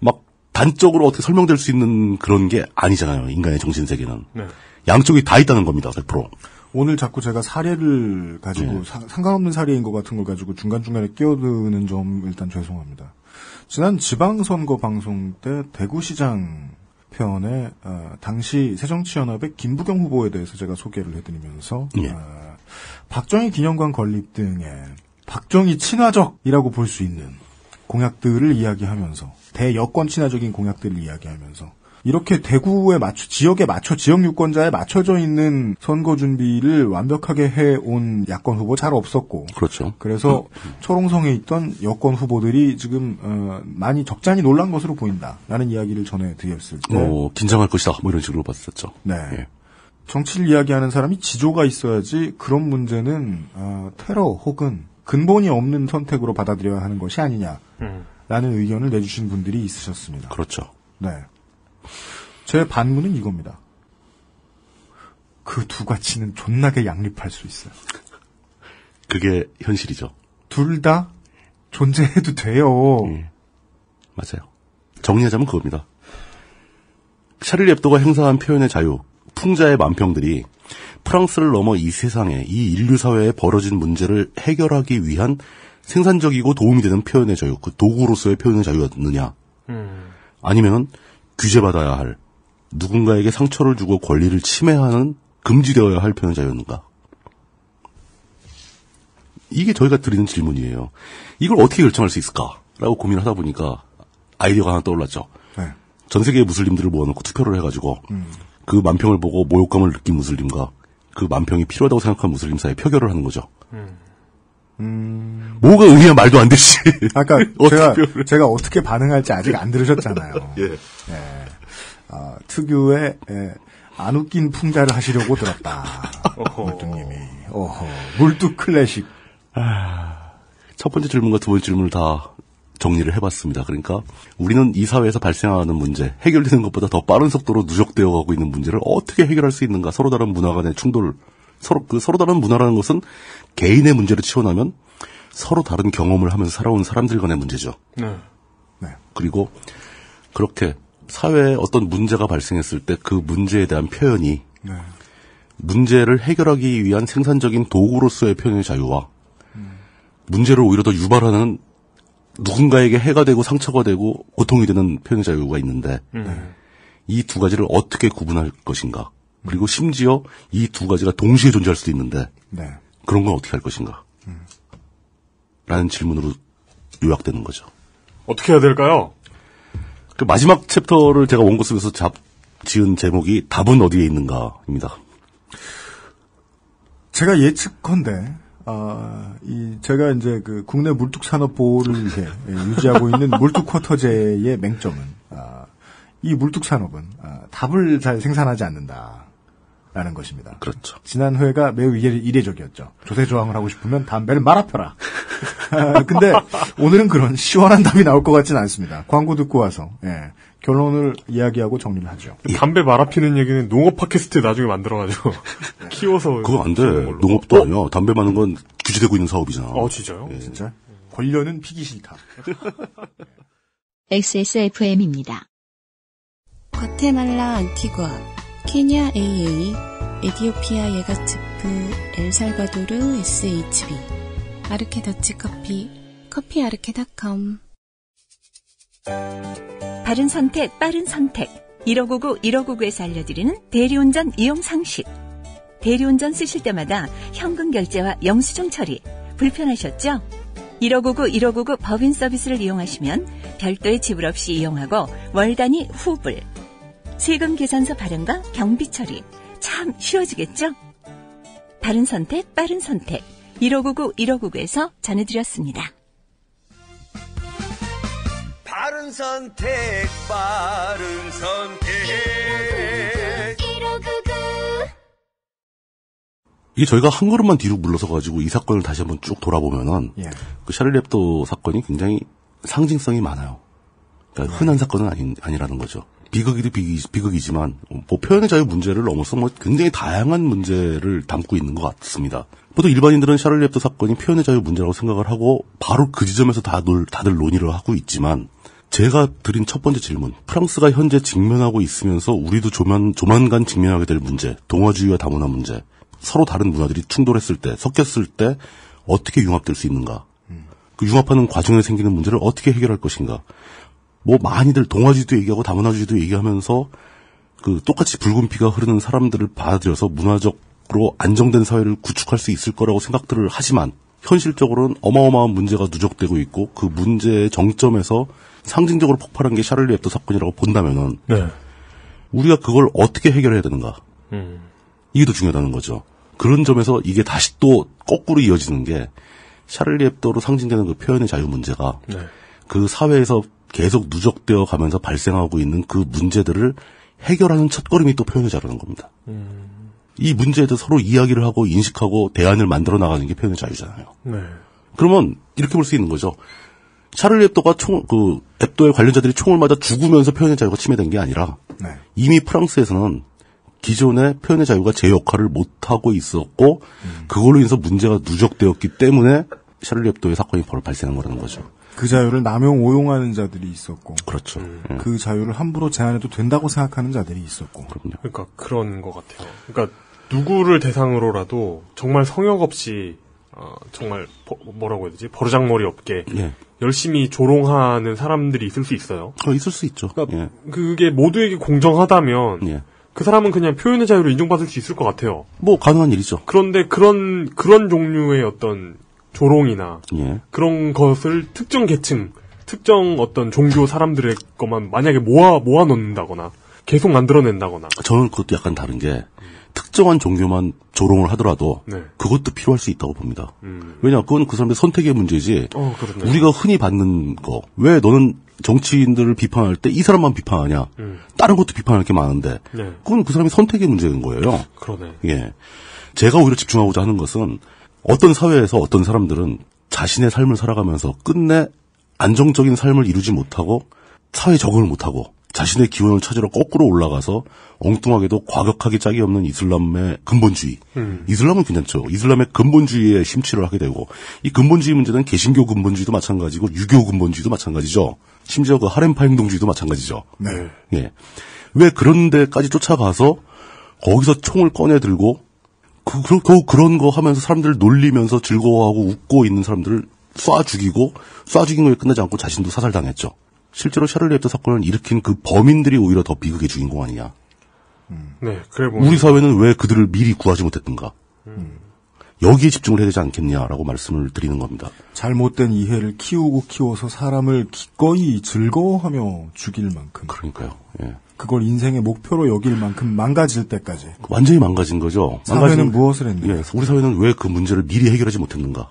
막 단적으로 어떻게 설명될 수 있는 그런 게 아니잖아요. 인간의 정신세계는. 네. 양쪽이 다 있다는 겁니다. 100%. 오늘 자꾸 제가 사례를 가지고 상관없는 사례인 것 같은 걸 가지고 중간중간에 끼어드는 점 일단 죄송합니다. 지난 지방선거 방송 때 대구시장 편에 당시 새정치연합의 김부겸 후보에 대해서 제가 소개를 해드리면서 박정희 기념관 건립 등의 박정희 친화적이라고 볼 수 있는 공약들을 이야기하면서 대여권 친화적인 공약들을 이야기하면서 이렇게 대구에 지역에 지역 유권자에 맞춰져 있는 선거 준비를 완벽하게 해온 야권 후보 잘 없었고. 그렇죠. 그래서 초롱성에 있던 여권 후보들이 지금, 많이 적잖이 놀란 것으로 보인다라는 이야기를 전해드렸을 때. 긴장할 것이다. 뭐 이런 식으로 봤었죠. 네. 예. 정치를 이야기하는 사람이 지조가 있어야지 그런 문제는, 테러 혹은 근본이 없는 선택으로 받아들여야 하는 것이 아니냐라는 의견을 내주신 분들이 있으셨습니다. 그렇죠. 네. 제 반문은 이겁니다. 그 두 가치는 존나게 양립할 수 있어요. 그게 현실이죠. 둘 다 존재해도 돼요. 맞아요. 정리하자면 그겁니다. 샤를리 앱도가 행사한 표현의 자유, 풍자의 만평들이 프랑스를 넘어 이 세상에, 이 인류 사회에 벌어진 문제를 해결하기 위한 생산적이고 도움이 되는 표현의 자유, 그 도구로서의 표현의 자유였느냐. 아니면은 규제받아야 할, 누군가에게 상처를 주고 권리를 침해하는 금지되어야 할 표현의 자유였는가. 이게 저희가 드리는 질문이에요. 이걸 어떻게 결정할 수 있을까라고 고민을 하다 보니까 아이디어가 하나 떠올랐죠. 네. 전 세계의 무슬림들을 모아놓고 투표를 해가지고 그 만평을 보고 모욕감을 느낀 무슬림과 그 만평이 필요하다고 생각한 무슬림 사이에 표결을 하는 거죠. 뭐가 의미야 말도 안 되지. 아까 제가 어떻게 반응할지 아직 안 들으셨잖아요. 예. 특유의 안 웃긴 풍자를 하시려고 들었다. 물뚝님이. 물뚝 클래식. 첫 번째 질문과 두 번째 질문을 다 정리를 해봤습니다. 그러니까 우리는 이 사회에서 발생하는 문제, 해결되는 것보다 더 빠른 속도로 누적되어 가고 있는 문제를 어떻게 해결할 수 있는가. 서로 다른 문화 간의 충돌, 서로 다른 문화라는 것은 개인의 문제를 치워나면 서로 다른 경험을 하면서 살아온 사람들 간의 문제죠. 네. 그리고 그렇게 사회에 어떤 문제가 발생했을 때 그 문제에 대한 표현이 문제를 해결하기 위한 생산적인 도구로서의 표현의 자유와 문제를 오히려 더 유발하는 누군가에게 해가 되고 상처가 되고 고통이 되는 표현의 자유가 있는데 이 두 가지를 어떻게 구분할 것인가. 그리고 심지어 이 두 가지가 동시에 존재할 수도 있는데 그런 건 어떻게 할 것인가. 라는 질문으로 요약되는 거죠. 어떻게 해야 될까요? 그 마지막 챕터를 제가 원고 속에서 지은 제목이 답은 어디에 있는가입니다. 제가 예측컨대 제가 이제 그 국내 물뚝 산업 보호를 위해 유지하고 있는 물뚝 쿼터제의 맹점은 이 물뚝 산업은 답을 잘 생산하지 않는다라는 것입니다. 그렇죠. 지난 회가 매우 이례적이었죠. 조세 조항을 하고 싶으면 담배를 말아 펴라. 근데 오늘은 그런 시원한 답이 나올 것 같지는 않습니다. 광고 듣고 와서 결론을 이야기하고 정리를 하죠. 담배 말아 피는 얘기는 농업 팟캐스트 나중에 만들어가지고 키워서 그거 안 돼. 농업도 아니야. 담배 마는 건 규제되고 있는 사업이잖아. 진짜요? 진짜? 권려는 피기 싫다. XSFM입니다. 과테말라 안티구아 케냐 AA, 에티오피아 예가츠프, 엘살바도르 SHB, 아르케 더치커피, 커피아르케닷컴. 바른 선택, 빠른 선택. 1599, 1599에서 알려드리는 대리운전 이용 상식. 대리운전 쓰실 때마다 현금 결제와 영수증 처리 불편하셨죠? 1599, 1599 법인 서비스를 이용하시면 별도의 지불 없이 이용하고 월 단위 후불. 세금 계산서 발행과 경비 처리 참 쉬워지겠죠? 바른 선택, 빠른 선택. 1599, 1599에서 전해드렸습니다. 바른 선택, 빠른 선택. 1599. 이게 저희가 한 걸음만 뒤로 물러서 가지고 이 사건을 다시 한번 쭉 돌아보면은 그 샤를리 heb도 사건이 굉장히 상징성이 많아요. 그러니까 흔한 사건은 아니라는 거죠. 비극이도 비극이지만 뭐 표현의 자유 문제를 넘어서 뭐 굉장히 다양한 문제를 담고 있는 것 같습니다. 보통 일반인들은 샤를리 heb도 사건이 표현의 자유 문제라고 생각을 하고 바로 그 지점에서 다들 논의를 하고 있지만 제가 드린 첫 번째 질문, 프랑스가 현재 직면하고 있으면서 우리도 조만간 직면하게 될 문제, 동아주의와 다문화 문제, 서로 다른 문화들이 충돌했을 때, 섞였을 때 어떻게 융합될 수 있는가? 그 융합하는 과정에 생기는 문제를 어떻게 해결할 것인가? 뭐 많이들 동아주의도 얘기하고 다문화주의도 얘기하면서 그 똑같이 붉은 피가 흐르는 사람들을 받아들여서 문화적으로 안정된 사회를 구축할 수 있을 거라고 생각들을 하지만 현실적으로는 어마어마한 문제가 누적되고 있고 그 문제의 정점에서 상징적으로 폭발한 게 샤를리 heb도 사건이라고 본다면은 우리가 그걸 어떻게 해결해야 되는가? 이게 더 중요하다는 거죠. 그런 점에서 이게 다시 또 거꾸로 이어지는 게 샤를리 heb도로 상징되는 그 표현의 자유 문제가 그 사회에서 계속 누적되어 가면서 발생하고 있는 그 문제들을 해결하는 첫걸음이 또 표현의 자유라는 겁니다. 이 문제에 대해서 서로 이야기를 하고 인식하고 대안을 만들어 나가는 게 표현의 자유잖아요. 그러면 이렇게 볼 수 있는 거죠. 샤를리 heb도가 heb도의 관련자들이 총을 맞아 죽으면서 표현의 자유가 침해된 게 아니라 이미 프랑스에서는 기존의 표현의 자유가 제 역할을 못하고 있었고 그걸로 인해서 문제가 누적되었기 때문에 샤를리 heb도의 사건이 바로 발생한 거라는 거죠. 그 자유를 남용, 오용하는 자들이 있었고. 그렇죠. 그 자유를 함부로 제한해도 된다고 생각하는 자들이 있었고. 그럼요. 그러니까 그런 것 같아요. 그러니까 누구를 대상으로라도 정말 성역 없이 정말 뭐라고 해야 되지? 버르장머리 없게 열심히 조롱하는 사람들이 있을 수 있어요. 있을 수 있죠. 그러니까 그게 모두에게 공정하다면 그 사람은 그냥 표현의 자유를 인정받을 수 있을 것 같아요. 뭐 가능한 일이죠. 그런데 그런 종류의 어떤 조롱이나 그런 것을 특정 계층, 특정 어떤 종교 사람들의 것만 만약에 모아 놓는다거나 계속 만들어낸다거나. 저는 그것도 약간 다른 게 특정한 종교만 조롱을 하더라도 그것도 필요할 수 있다고 봅니다. 왜냐, 그건 그 사람의 선택의 문제지. 우리가 흔히 받는 거, 왜 너는 정치인들을 비판할 때 이 사람만 비판하냐? 다른 것도 비판할 게 많은데 그건 그 사람의 선택의 문제인 거예요. 그러네. 예, 제가 오히려 집중하고자 하는 것은 어떤 사회에서 어떤 사람들은 자신의 삶을 살아가면서 끝내 안정적인 삶을 이루지 못하고 사회에 적응을 못하고 자신의 기원을 찾으러 거꾸로 올라가서 엉뚱하게도 과격하게 짝이 없는 이슬람의 근본주의. 이슬람은 괜찮죠. 이슬람의 근본주의에 심취를 하게 되고 이 근본주의 문제는 개신교 근본주의도 마찬가지고 유교 근본주의도 마찬가지죠. 심지어 그 하렘파 행동주의도 마찬가지죠. 예. 왜 그런 데까지 쫓아가서 거기서 총을 꺼내 들고 그런 거 하면서 사람들을 놀리면서 즐거워하고 웃고 있는 사람들을 쏴 죽인 거에 끝나지 않고 자신도 사살당했죠. 실제로 샤를리 heb도 사건을 일으킨 그 범인들이 오히려 더 비극의 주인공 아니냐. 네, 그래 보면 우리 사회는 왜 그들을 미리 구하지 못했던가. 여기에 집중을 해야 되지 않겠냐라고 말씀을 드리는 겁니다. 잘못된 이해를 키워서 사람을 기꺼이 즐거워하며 죽일 만큼. 그러니까요. 예. 그걸 인생의 목표로 여길 만큼 망가질 때까지. 완전히 망가진 거죠. 사회는 무엇을 했는가? 예, 우리 사회는 왜 그 문제를 미리 해결하지 못했는가.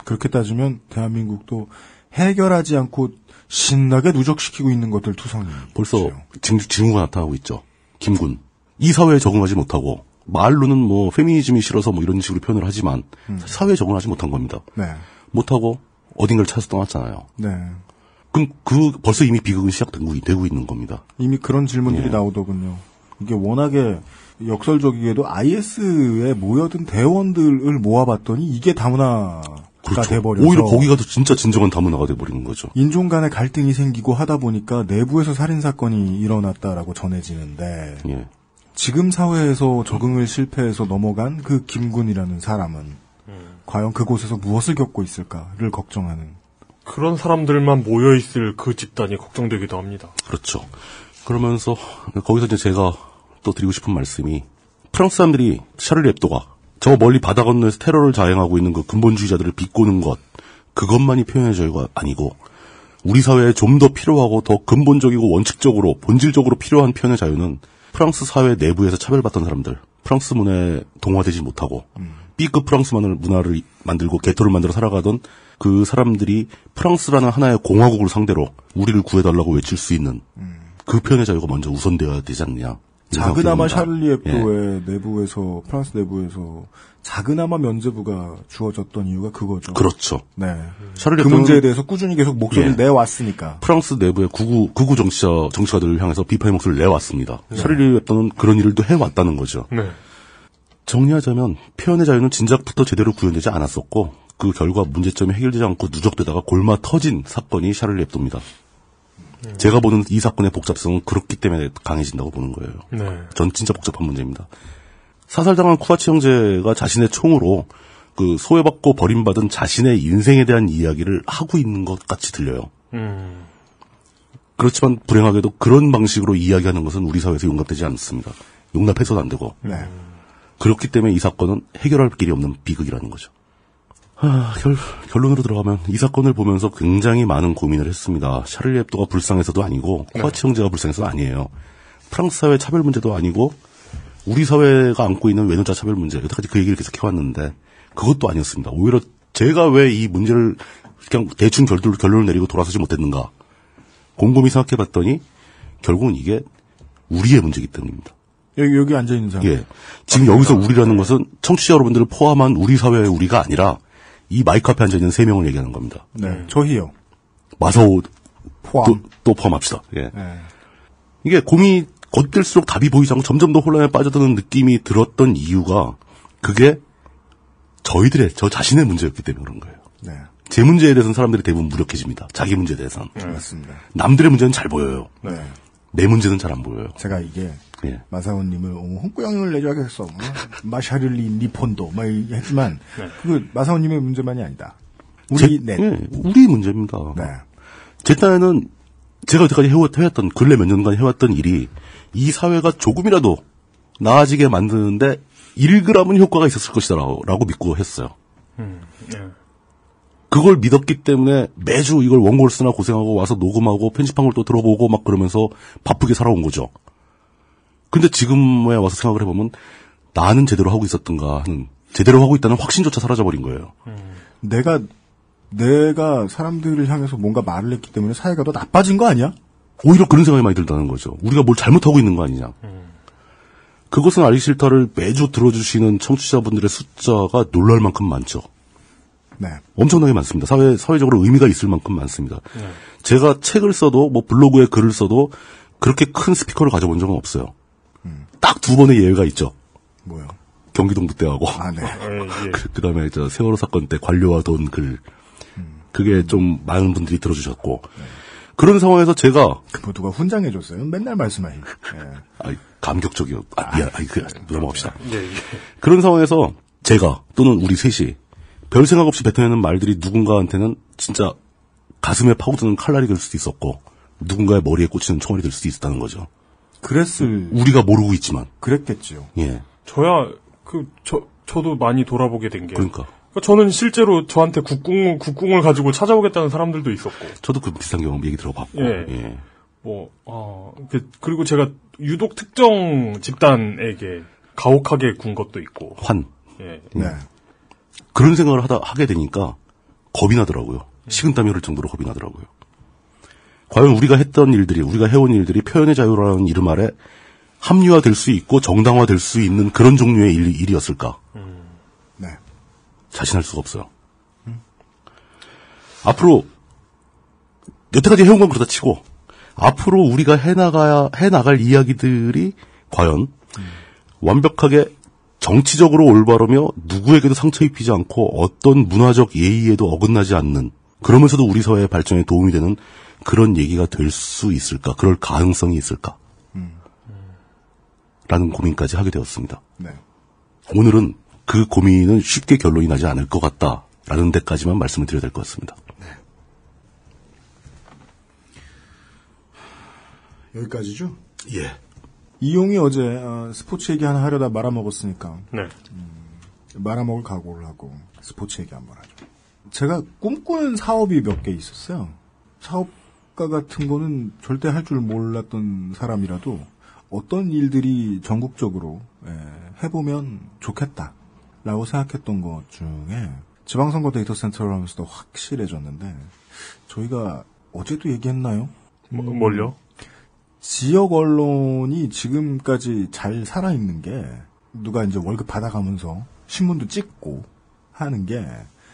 그렇게 따지면 대한민국도 해결하지 않고 신나게 누적시키고 있는 것들 투성이. 벌써 징후가 나타나고 있죠. 김군. 이 사회에 적응하지 못하고 말로는 뭐 페미니즘이 싫어서 뭐 이런 식으로 표현을 하지만 사회에 적응하지 못한 겁니다. 못하고 어딘가를 찾아서 떠났잖아요. 그럼 벌써 이미 비극은 시작되고 있는 겁니다. 이미 그런 질문들이 나오더군요. 이게 워낙에 역설적이게도 IS에 모여든 대원들을 모아봤더니 이게 다문화가 돼버려서 오히려 거기가 더 진짜 진정한 다문화가 돼버리는 거죠. 인종 간의 갈등이 생기고 하다 보니까 내부에서 살인사건이 일어났다라고 전해지는데 지금 사회에서 적응을 실패해서 넘어간 그 김군이라는 사람은 과연 그곳에서 무엇을 겪고 있을까를 걱정하는. 그런 사람들만 모여있을 그 집단이 걱정되기도 합니다. 그렇죠. 그러면서 거기서 이제 제가 또 드리고 싶은 말씀이 프랑스 사람들이 샤를리 앱도가 저 멀리 바다 건너에서 테러를 자행하고 있는 그 근본주의자들을 비꼬는 것, 그것만이 표현의 자유가 아니고 우리 사회에 좀 더 필요하고 더 근본적이고 원칙적으로 본질적으로 필요한 표현의 자유는 프랑스 사회 내부에서 차별받던 사람들, 프랑스 문화에 동화되지 못하고 B급 프랑스 문화를 만들고 개토를 만들어 살아가던 그 사람들이 프랑스라는 하나의 공화국을 상대로 우리를 구해달라고 외칠 수 있는 그 표현의 자유가 먼저 우선되어야 되지 않느냐. 작은아마 샤를리 앱도의 내부에서, 프랑스 내부에서 작은아마 면죄부가 주어졌던 이유가 그거죠. 그렇죠. 네. 샤를리 그 문제에 대해서 꾸준히 계속 목소리를 내왔으니까. 프랑스 내부의 극우 정치가들을 향해서 비판의 목소리를 내왔습니다. 샤를리 앱도는 그런 일을 또 해왔다는 거죠. 네. 정리하자면 표현의 자유는 진작부터 제대로 구현되지 않았었고 그 결과 문제점이 해결되지 않고 누적되다가 골마 터진 사건이 샤를리 앱도입니다. 제가 보는 이 사건의 복잡성은 그렇기 때문에 강해진다고 보는 거예요. 네. 전 진짜 복잡한 문제입니다. 사살당한 쿠아치 형제가 자신의 총으로 그 소외받고 버림받은 자신의 인생에 대한 이야기를 하고 있는 것 같이 들려요. 그렇지만 불행하게도 그런 방식으로 이야기하는 것은 우리 사회에서 용납되지 않습니다. 용납해서도 안 되고. 네. 그렇기 때문에 이 사건은 해결할 길이 없는 비극이라는 거죠. 결론으로 들어가면 이 사건을 보면서 굉장히 많은 고민을 했습니다. 샤를리 앱도가 불쌍해서도 아니고 쿠아치 형제가 불쌍해서도 아니에요. 프랑스 사회 차별 문제도 아니고 우리 사회가 안고 있는 외노자 차별 문제, 여태까지 그 얘기를 계속 해왔는데 그것도 아니었습니다. 오히려 제가 왜 이 문제를 그냥 대충 결론을 내리고 돌아서지 못했는가 곰곰이 생각해봤더니 결국은 이게 우리의 문제이기 때문입니다. 여기 앉아있는 사람. 예. 지금 여기서 우리라는 것은 청취자 여러분들을 포함한 우리 사회의 우리가 아니라 이 마이크 앞에 앉아있는 3명을 얘기하는 겁니다. 네. 저희요. 마사오 포함. 또 포함합시다. 예. 네. 이게 고민이 겉들수록 답이 보이지 않고 점점 더 혼란에 빠져드는 느낌이 들었던 이유가 그게 저 자신의 문제였기 때문에 그런 거예요. 네. 제 문제에 대해서는 사람들이 대부분 무력해집니다. 자기 문제에 대해서는. 맞습니다. 남들의 문제는 잘 보여요. 네. 내 문제는 잘 안 보여요. 제가 이게 마사오님을 홍구형을 내줘야겠어. 마샤를리 니폰도 막 했지만 그 마사오님의 문제만이 아니다. 우리 문제입니다. 네. 제 딴에는 제가 여태까지 해왔던 근래 몇 년간 해왔던 일이 이 사회가 조금이라도 나아지게 만드는데 1g은 효과가 있었을 것이다라고 믿고 했어요. 그걸 믿었기 때문에 매주 이걸 원고를 쓰나 고생하고 와서 녹음하고 편집한 걸 또 들어보고 막 그러면서 바쁘게 살아온 거죠. 근데 지금에 와서 생각을 해보면 나는 제대로 하고 있었던가 하는, 제대로 하고 있다는 확신조차 사라져버린 거예요. 내가 사람들을 향해서 뭔가 말을 했기 때문에 사회가 더 나빠진 거 아니야? 오히려 그런 생각이 많이 들다는 거죠. 우리가 뭘 잘못하고 있는 거 아니냐. 그것은 알기 싫다를 매주 들어주시는 청취자분들의 숫자가 놀랄 만큼 많죠. 네. 엄청나게 많습니다. 사회적으로 의미가 있을 만큼 많습니다. 제가 책을 써도, 블로그에 글을 써도, 그렇게 큰 스피커를 가져본 적은 없어요. 딱 2번의 예외가 있죠. 뭐요? 경기동부 때하고. 네. 그 다음에 세월호 사건 때 관료와 돈 글. 그게 좀 많은 분들이 들어주셨고. 그런 상황에서 제가. 누가 훈장해줬어요? 맨날 말씀하시고. 감격적이요. 넘어갑시다. 그런 상황에서 제가 또는 우리 셋이 별 생각 없이 뱉어내는 말들이 누군가한테는 진짜 가슴에 파고드는 칼날이 될 수도 있었고 누군가의 머리에 꽂히는 총알이 될 수도 있었다는 거죠. 우리가 모르고 있지만. 그랬겠죠. 예. 저도 많이 돌아보게 된 게. 그러니까 저는 실제로 저한테 국궁을 가지고 찾아오겠다는 사람들도 있었고. 저도 그 비슷한 경험 얘기 들어봤고. 예. 그리고 제가 유독 특정 집단에게 가혹하게 군 것도 있고. 예. 네. 그런 생각을 하게 되니까 겁이 나더라고요. 식은땀이 흐를 정도로 겁이 나더라고요. 과연 우리가 해온 일들이 표현의 자유라는 이름 아래 합리화될 수 있고 정당화될 수 있는 그런 종류의 일이었을까? 네. 자신할 수가 없어요. 앞으로 여태까지 해온 건 그렇다 치고 앞으로 우리가 해나갈 이야기들이 과연 완벽하게 정치적으로 올바르며 누구에게도 상처 입히지 않고 어떤 문화적 예의에도 어긋나지 않는, 그러면서도 우리 사회의 발전에 도움이 되는 그런 얘기가 될 수 있을까? 그럴 가능성이 있을까? 라는 고민까지 하게 되었습니다. 네. 오늘은 그 고민은 쉽게 결론이 나지 않을 것 같다라는 데까지만 말씀을 드려야 될 것 같습니다. 네. 여기까지죠? 예. 이용이 어제 스포츠 얘기 하나 하려다 말아먹었으니까 네. 말아먹을 각오를 하고 스포츠 얘기 한번 하죠. 제가 꿈꾸는 사업이 몇 개 있었어요. 사업가 같은 거는 절대 할 줄 몰랐던 사람이라도 어떤 일들이 전국적으로 해보면 좋겠다라고 생각했던 것 중에 지방선거 데이터 센터를 하면서도 확실해졌는데 저희가 어제도 얘기했나요? 뭘요? 지역 언론이 지금까지 잘 살아있는 게 누가 이제 월급 받아가면서 신문도 찍고 하는 게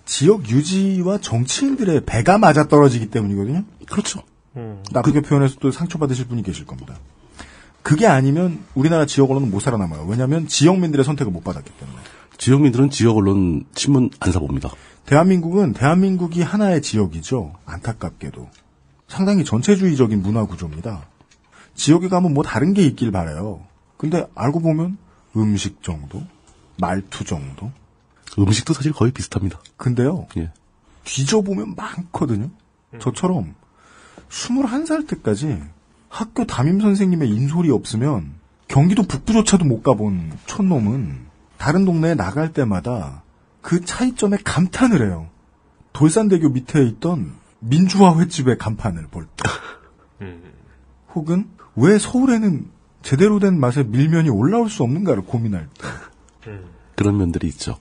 지역 유지와 정치인들의 배가 맞아떨어지기 때문이거든요. 그렇죠. 나쁘게 표현해서 또 상처받으실 분이 계실 겁니다. 그게 아니면 우리나라 지역 언론은 못 살아남아요. 왜냐하면 지역민들의 선택을 못 받았기 때문에. 지역민들은 지역 언론 신문 안 사봅니다. 대한민국이 하나의 지역이죠. 안타깝게도. 상당히 전체주의적인 문화 구조입니다. 지역에 가면 뭐 다른 게 있길 바라요. 근데 알고 보면 음식 정도, 말투 정도. 음식도 사실 거의 비슷합니다. 근데요. 예. 뒤져보면 많거든요. 저처럼 21살 때까지 학교 담임 선생님의 인솔이 없으면 경기도 북부조차도 못 가본 촌놈은 다른 동네에 나갈 때마다 그 차이점에 감탄을 해요. 돌산대교 밑에 있던 민주화 횟집의 간판을 볼 때. 혹은 왜 서울에는 제대로 된 맛의 밀면이 올라올 수 없는가를 고민할 때. 그런 면들이 있죠.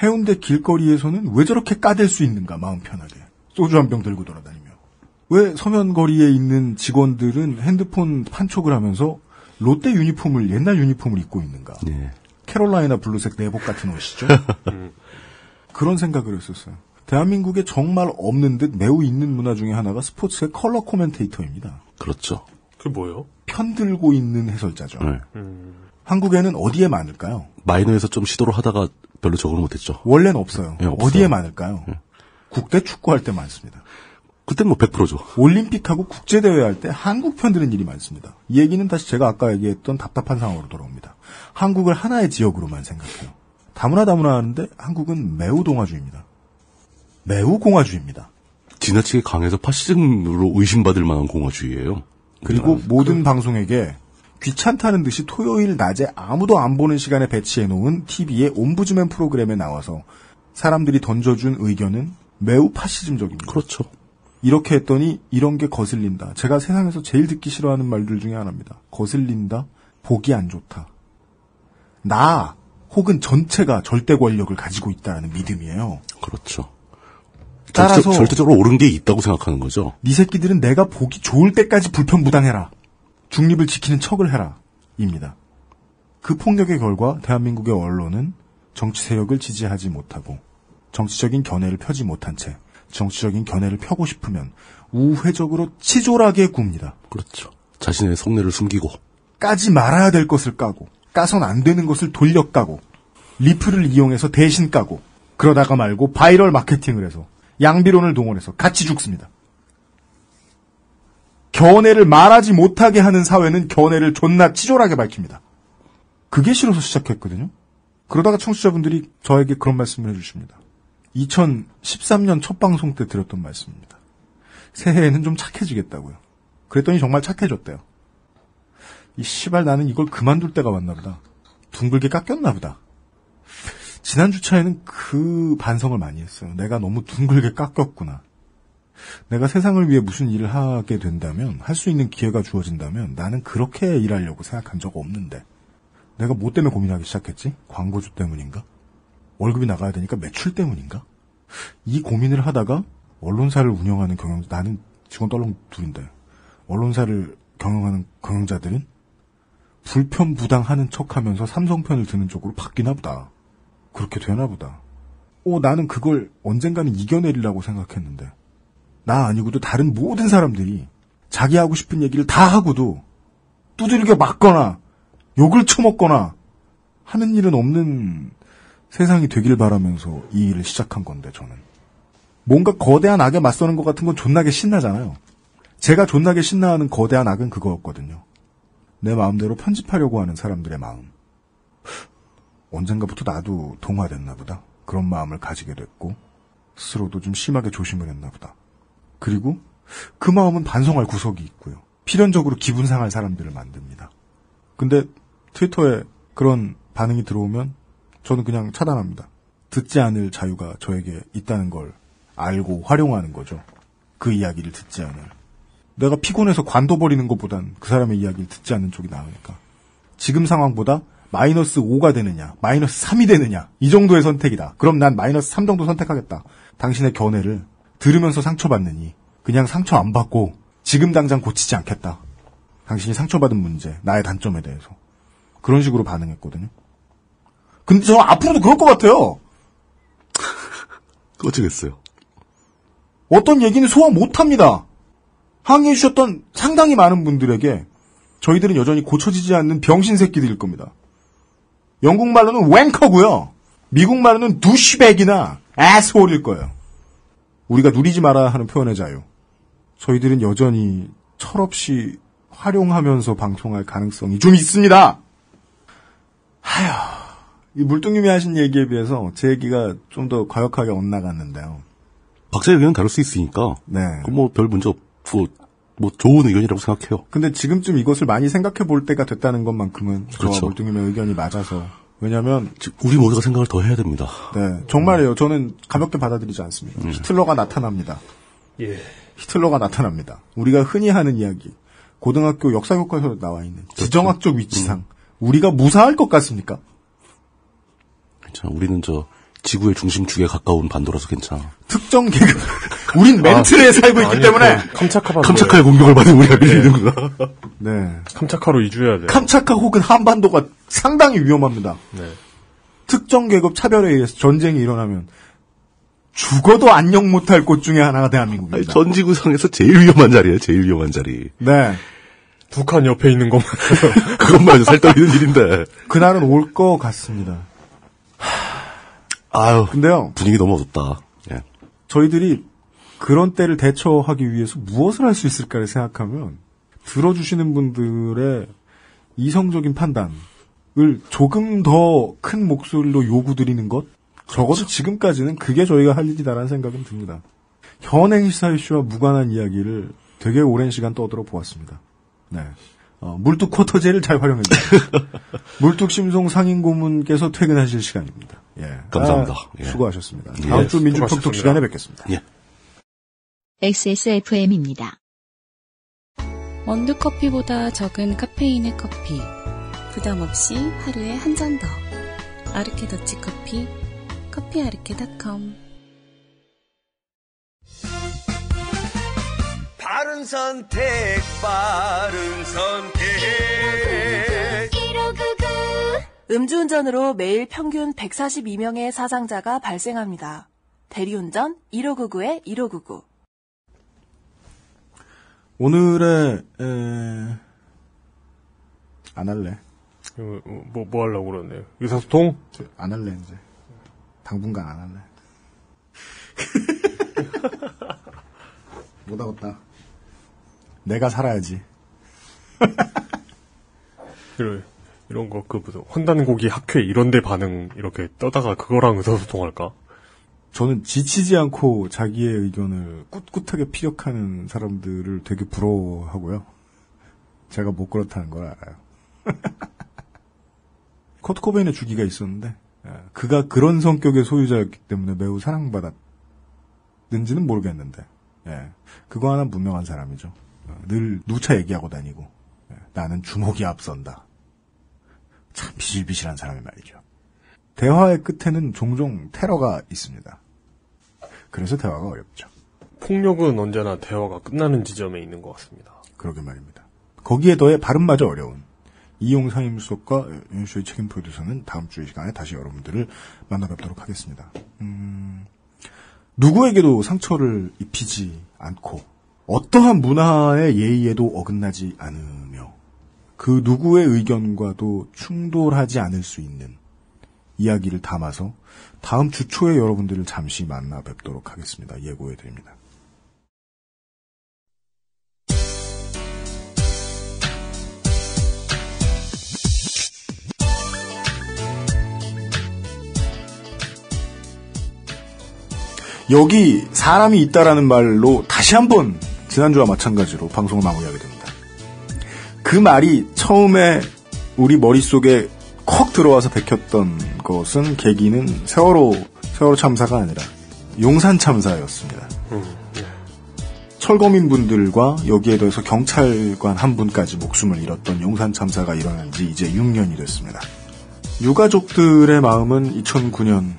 해운대 길거리에서는 왜 저렇게 까댈 수 있는가, 마음 편하게. 소주 한 병 들고 돌아다니며. 왜 서면거리에 있는 직원들은 핸드폰 판촉을 하면서 롯데 유니폼을, 옛날 유니폼을 입고 있는가. 네. 캐롤라이나 블루색 내복 같은 옷이죠. 그런 생각을 했었어요. 대한민국에 정말 없는 듯 매우 있는 문화 중에 하나가 스포츠의 컬러 코멘테이터입니다. 그렇죠. 그게 뭐예요? 편들고 있는 해설자죠. 네. 한국에는 어디에 많을까요? 마이너에서 좀 시도를 하다가 별로 적응을 못했죠. 원래는 없어요. 네, 없어요. 어디에 많을까요? 국대 축구할 때 많습니다. 그땐 뭐 100%죠. 올림픽하고 국제대회 할 때 한국 편드는 일이 많습니다. 이 얘기는 다시 제가 아까 얘기했던 답답한 상황으로 돌아옵니다. 한국을 하나의 지역으로만 생각해요. 다문화 하는데 한국은 매우 동아주의입니다. 매우 공화주의입니다. 지나치게 강해서 파시즘으로 의심받을 만한 공화주의예요. 그리고 모든 방송에게 귀찮다는 듯이 토요일 낮에 아무도 안 보는 시간에 배치해놓은 TV의 옴부즈맨 프로그램에 나와서 사람들이 던져준 의견은 매우 파시즘적입니다. 그렇죠. 이렇게 했더니 이런 게 거슬린다. 제가 세상에서 제일 듣기 싫어하는 말들 중에 하나입니다. 거슬린다. 보기 안 좋다. 나 혹은 전체가 절대 권력을 가지고 있다는 믿음이에요. 그렇죠. 따라서 절대적으로 옳은 게 있다고 생각하는 거죠. 네 새끼들은 내가 보기 좋을 때까지 불편부당해라. 중립을 지키는 척을 해라. 입니다. 그 폭력의 결과 대한민국의 언론은 정치 세력을 지지하지 못하고 정치적인 견해를 펴지 못한 채 정치적인 견해를 펴고 싶으면 우회적으로 치졸하게 굽니다. 그렇죠. 자신의 속내를 숨기고 까지 말아야 될 것을 까고 까선 안 되는 것을 돌려 까고 리플을 이용해서 대신 까고 그러다가 말고 바이럴 마케팅을 해서 양비론을 동원해서 같이 죽습니다. 견해를 말하지 못하게 하는 사회는 견해를 존나 치졸하게 밝힙니다. 그게 싫어서 시작했거든요. 그러다가 청취자분들이 저에게 그런 말씀을 해주십니다. 2013년 첫 방송 때 드렸던 말씀입니다. 새해에는 좀 착해지겠다고요. 그랬더니 정말 착해졌대요. 이 씨발 나는 이걸 그만둘 때가 왔나 보다. 둥글게 깎였나 보다. 지난 주차에는 그 반성을 많이 했어요. 내가 너무 둥글게 깎였구나. 내가 세상을 위해 무슨 일을 하게 된다면, 할 수 있는 기회가 주어진다면 나는 그렇게 일하려고 생각한 적 없는데 내가 뭐 때문에 고민하기 시작했지? 광고주 때문인가? 월급이 나가야 되니까 매출 때문인가? 이 고민을 하다가 언론사를 운영하는 나는 직원 떨렁 둘인데 언론사를 경영하는 경영자들은 불편부당하는 척하면서 삼성 편을 드는 쪽으로 바뀌나 보다. 그렇게 되나 보다. 나는 그걸 언젠가는 이겨내리라고 생각했는데 나 아니고도 다른 모든 사람들이 자기 하고 싶은 얘기를 다 하고도 두들겨 맞거나 욕을 처먹거나 하는 일은 없는 세상이 되길 바라면서 이 일을 시작한 건데 저는. 뭔가 거대한 악에 맞서는 것 같은 건 존나게 신나잖아요. 제가 존나게 신나하는 거대한 악은 그거였거든요. 내 마음대로 편집하려고 하는 사람들의 마음. 언젠가부터 나도 동화됐나 보다. 그런 마음을 가지게 됐고 스스로도 좀 심하게 조심을 했나 보다. 그리고 그 마음은 반성할 구석이 있고요. 필연적으로 기분 상할 사람들을 만듭니다. 근데 트위터에 그런 반응이 들어오면 저는 그냥 차단합니다. 듣지 않을 자유가 저에게 있다는 걸 알고 활용하는 거죠. 그 이야기를 듣지 않을. 내가 피곤해서 관둬버리는 것보단 그 사람의 이야기를 듣지 않는 쪽이 나으니까. 지금 상황보다 마이너스 5가 되느냐, 마이너스 3이 되느냐, 이 정도의 선택이다. 그럼 난 마이너스 3 정도 선택하겠다. 당신의 견해를 들으면서 상처받느니 그냥 상처 안 받고 지금 당장 고치지 않겠다. 당신이 상처받은 문제, 나의 단점에 대해서. 그런 식으로 반응했거든요. 근데 저 앞으로도 그럴 것 같아요. 어쩌겠어요. 어떤 얘기는 소화 못합니다. 항의해 주셨던 상당히 많은 분들에게 저희들은 여전히 고쳐지지 않는 병신 새끼들일 겁니다. 영국말로는 웽커고요. 미국말로는 두시백이나 애스홀일 거예요. 우리가 누리지 말아야 하는 표현의 자유. 저희들은 여전히 철없이 활용하면서 방송할 가능성이 좀 있습니다. 하여, 이 물뚱님이 하신 얘기에 비해서 제 얘기가 좀 더 과격하게 엇나갔는데요. 각자의 의견은 다를 수 있으니까. 네. 뭐 별 문제 없고 뭐 좋은 의견이라고 생각해요. 근데 지금쯤 이것을 많이 생각해 볼 때가 됐다는 것만큼은 그렇죠. 저와 물뚱님의 의견이 맞아서. 왜냐하면 우리 모두가 생각을 더 해야 됩니다. 네, 정말이에요. 저는 가볍게 받아들이지 않습니다. 히틀러가 나타납니다. 예. 히틀러가 나타납니다. 우리가 흔히 하는 이야기. 고등학교 역사교과서에 나와 있는 지정학적 위치상 우리가 무사할 것 같습니까? 괜찮아. 우리는 지구의 중심축에 가까운 반도라서 괜찮아. 특정 계급. 우린 멘틀에 살고 있기 때문에. 캄차카의 공격을 받은 우리가 밀리는구나. 네. 캄차카로 이주해야 돼요. 캄차카 혹은 한반도가 상당히 위험합니다. 네. 특정 계급 차별에 의해서 전쟁이 일어나면 죽어도 안녕 못할 곳 중에 하나가 대한민국입니다. 전 지구상에서 제일 위험한 자리예요. 제일 위험한 자리. 네. 북한 옆에 있는 것만. 그것만 살 떨리는 일인데. 그날은 올 것 같습니다. 아유. 근데요. 분위기 너무 어둡다. 예. 저희들이 그런 때를 대처하기 위해서 무엇을 할 수 있을까를 생각하면 들어주시는 분들의 이성적인 판단을 조금 더 큰 목소리로 요구드리는 것? 적어도 지금까지는 그게 저희가 할 일이다라는 생각은 듭니다. 현행 시사 이슈와 무관한 이야기를 되게 오랜 시간 떠들어 보았습니다. 네. 물뚝 쿼터제를 잘 활용해주세요. 물뚝심송 상임고문께서 퇴근하실 시간입니다. 예. 감사합니다. 예. 수고하셨습니다. 다음 주 민주톡톡 시간에 뵙겠습니다. 예. XSFM입니다. 원두커피보다 적은 카페인의 커피. 부담 없이 하루에 한 잔 더. 아르케 더치커피. 커피아르케닷컴. 바른 선택, 바른 선택. 1599. 음주운전으로 매일 평균 142명의 사상자가 발생합니다. 대리운전 1599-1599. 오늘의 안 할래. 뭐 하려고 그러네요. 의사소통? 안 할래 이제. 당분간 안 할래. 못하겠다. 내가 살아야지. 이런 거, 무슨, 환단고기 학회 이런데 반응, 이렇게 떠다가 그거랑 의사소통할까? 저는 지치지 않고 자기의 의견을 꿋꿋하게 피력하는 사람들을 되게 부러워하고요. 제가 못 그렇다는 걸 알아요. 커트 코베인의 주기가 있었는데, 그가 그런 성격의 소유자였기 때문에 매우 사랑받았는지는 모르겠는데, 그거 하나 분명한 사람이죠. 늘 누차 얘기하고 다니고, 나는 주목이 앞선다. 참 비실비실한 사람이 말이죠. 대화의 끝에는 종종 테러가 있습니다. 그래서 대화가 어렵죠. 폭력은 언제나 대화가 끝나는 지점에 있는 것 같습니다. 그러게 말입니다. 거기에 더해 발음마저 어려운 이용 상임수석과 윤수의 책임 프로듀서는 다음 주 이 시간에 다시 여러분들을 만나뵙도록 하겠습니다. 누구에게도 상처를 입히지 않고 어떠한 문화의 예의에도 어긋나지 않으며 그 누구의 의견과도 충돌하지 않을 수 있는 이야기를 담아서 다음 주 초에 여러분들을 잠시 만나 뵙도록 하겠습니다. 예고해드립니다. 여기 사람이 있다라는 말로 다시 한번 지난주와 마찬가지로 방송을 마무리하게 됩니다. 그 말이 처음에 우리 머릿속에 컥 들어와서 bek혔던 것은 계기는 세월호 참사가 아니라 용산 참사였습니다. 철거민분들과 여기에 더해서 경찰관 한 분까지 목숨을 잃었던 용산 참사가 일어난 지 이제 6년이 됐습니다. 유가족들의 마음은 2009년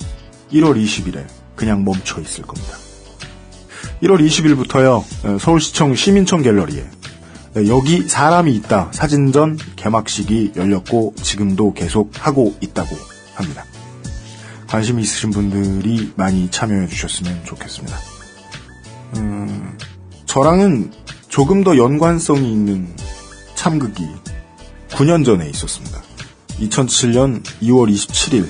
1월 20일에 그냥 멈춰 있을 겁니다. 1월 20일부터요, 서울시청 시민청 갤러리에 여기 사람이 있다 사진전 개막식이 열렸고 지금도 계속 하고 있다고 합니다. 관심 있으신 분들이 많이 참여해 주셨으면 좋겠습니다. 저랑은 조금 더 연관성이 있는 참극이 9년 전에 있었습니다. 2007년 2월 27일,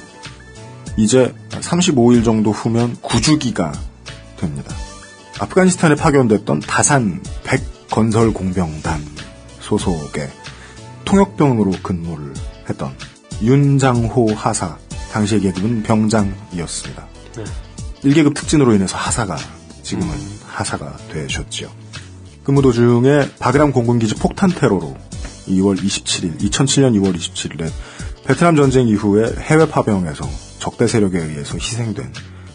이제 35일 정도 후면 9주기가 됩니다. 아프가니스탄에 파견됐던 다산 100건설공병단 소속의 통역병으로 근무를 했던 윤장호 하사, 당시의 계급은 병장이었습니다. 1계급 특진으로 인해서 하사가, 지금은 하사가 되셨죠. 근무 도중에 바그람 공군기지 폭탄 테러로 2007년 2월 27일에 베트남 전쟁 이후에 해외 파병에서 적대 세력에 의해서 희생된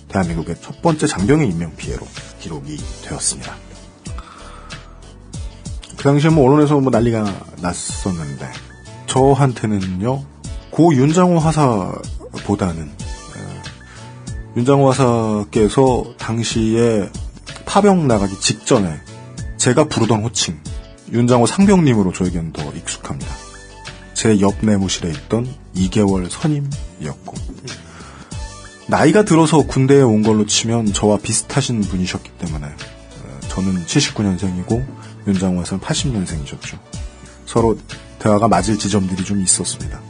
대한민국의 첫 번째 장병의 인명피해로 기록이 되었습니다. 그 당시에 언론에서 난리가 났었는데, 저한테는요, 고 윤장호 하사보다는, 윤장호 하사께서 당시에 파병 나가기 직전에 제가 부르던 호칭, 윤장호 상병님으로 저에겐 더 익숙합니다. 제 옆 내무실에 있던 2개월 선임이었고, 나이가 들어서 군대에 온 걸로 치면 저와 비슷하신 분이셨기 때문에, 저는 79년생이고 윤장호 하사는 80년생이셨죠. 서로 대화가 맞을 지점들이 좀 있었습니다.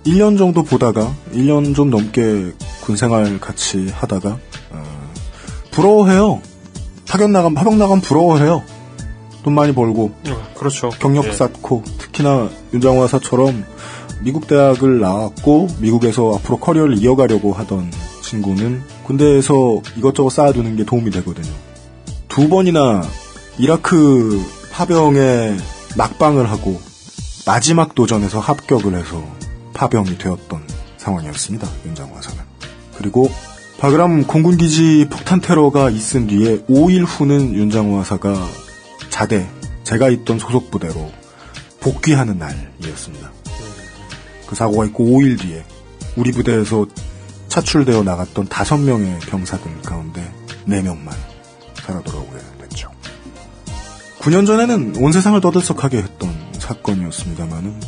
1년 정도 보다가 1년 좀 넘게 군생활 같이 하다가 부러워해요. 파병 나가면 부러워해요. 돈 많이 벌고, 그렇죠. 경력 쌓고, 특히나 윤장호 하사처럼 미국 대학을 나왔고 미국에서 앞으로 커리어를 이어가려고 하던 친구는 군대에서 이것저것 쌓아두는 게 도움이 되거든요. 2번이나 이라크 파병에 낙방을 하고 마지막 도전에서 합격을 해서 파병이 되었던 상황이었습니다. 윤장호 하사는. 그리고 바그람 공군기지 폭탄 테러가 있은 뒤에 5일 후는 윤장호 하사가 자대, 제가 있던 소속 부대로 복귀하는 날이었습니다. 그 사고가 있고 5일 뒤에 우리 부대에서 차출되어 나갔던 5명의 병사들 가운데 4명만 살아 돌아오게 됐죠. 9년 전에는 온 세상을 떠들썩하게 했던 사건이었습니다만은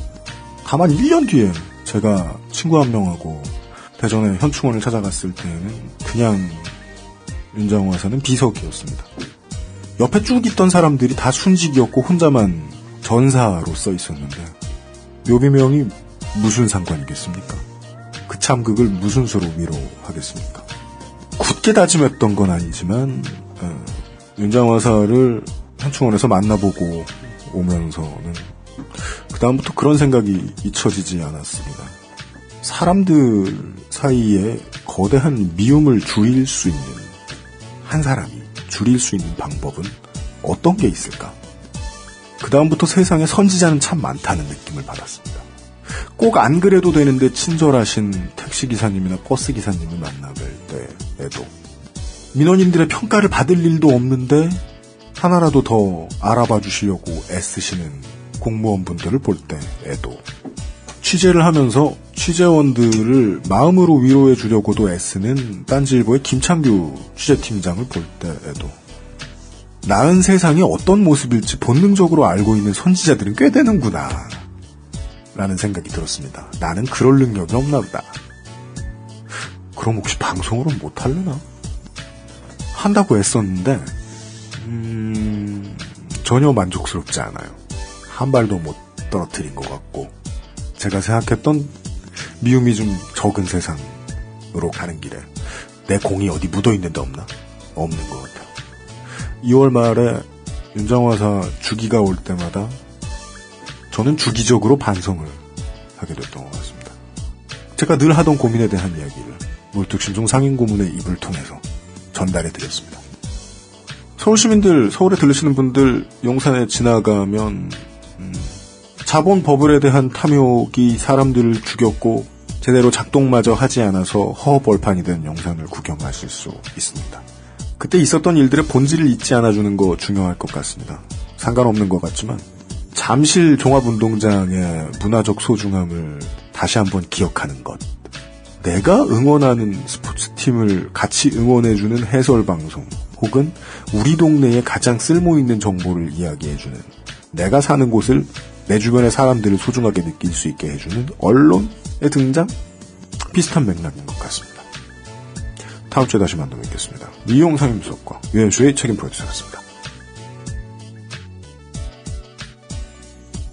다만 1년 뒤에 제가 친구 한 명하고 대전에 현충원을 찾아갔을 때는 그냥 윤장호 하사는 비석이었습니다. 옆에 쭉 있던 사람들이 다 순직이었고 혼자만 전사로 써 있었는데 묘비명이 무슨 상관이겠습니까? 그 참극을 무슨 수로 위로하겠습니까? 굳게 다짐했던 건 아니지만 윤장호 하사를 현충원에서 만나보고 오면서는 그 다음부터 그런 생각이 잊혀지지 않았습니다. 사람들 사이에 거대한 미움을 줄일 수 있는, 한 사람이 줄일 수 있는 방법은 어떤 게 있을까? 그 다음부터 세상에 선지자는 참 많다는 느낌을 받았습니다. 꼭 안 그래도 되는데 친절하신 택시기사님이나 버스기사님을 만나뵐 때에도, 민원인들의 평가를 받을 일도 없는데 하나라도 더 알아봐 주시려고 애쓰시는 공무원분들을 볼 때에도, 취재를 하면서 취재원들을 마음으로 위로해 주려고도 애쓰는 딴지일보의 김창규 취재팀장을 볼 때에도 나은 세상이 어떤 모습일지 본능적으로 알고 있는 선지자들은 꽤 되는구나 라는 생각이 들었습니다. 나는 그럴 능력이 없나 보다. 그럼 혹시 방송으로는 못하려나? 한다고 애썼는데 전혀 만족스럽지 않아요. 한 발도 못 떨어뜨린 것 같고, 제가 생각했던 미움이 좀 적은 세상으로 가는 길에 내 공이 어디 묻어있는데 없나? 없는 것 같아요. 2월 말에 윤장호 하사 주기가 올 때마다 저는 주기적으로 반성을 하게 됐던 것 같습니다. 제가 늘 하던 고민에 대한 이야기를 물뚝심송 상인고문의 입을 통해서 전달해드렸습니다. 서울 시민들, 서울에 들으시는 분들 용산에 지나가면 자본 버블에 대한 탐욕이 사람들을 죽였고 제대로 작동마저 하지 않아서 허벌판이 된 영상을 구경하실 수 있습니다. 그때 있었던 일들의 본질을 잊지 않아주는 거 중요할 것 같습니다. 상관없는 것 같지만 잠실 종합운동장의 문화적 소중함을 다시 한번 기억하는 것. 내가 응원하는 스포츠팀을 같이 응원해주는 해설방송 혹은 우리 동네에 가장 쓸모있는 정보를 이야기해주는 내가 사는 곳을 내 주변의 사람들을 소중하게 느낄 수 있게 해주는 언론의 등장? 비슷한 맥락인 것 같습니다. 다음 주에 다시 만나 뵙겠습니다. 이용상 임수석과 유현수의 책임 프로듀서였습니다.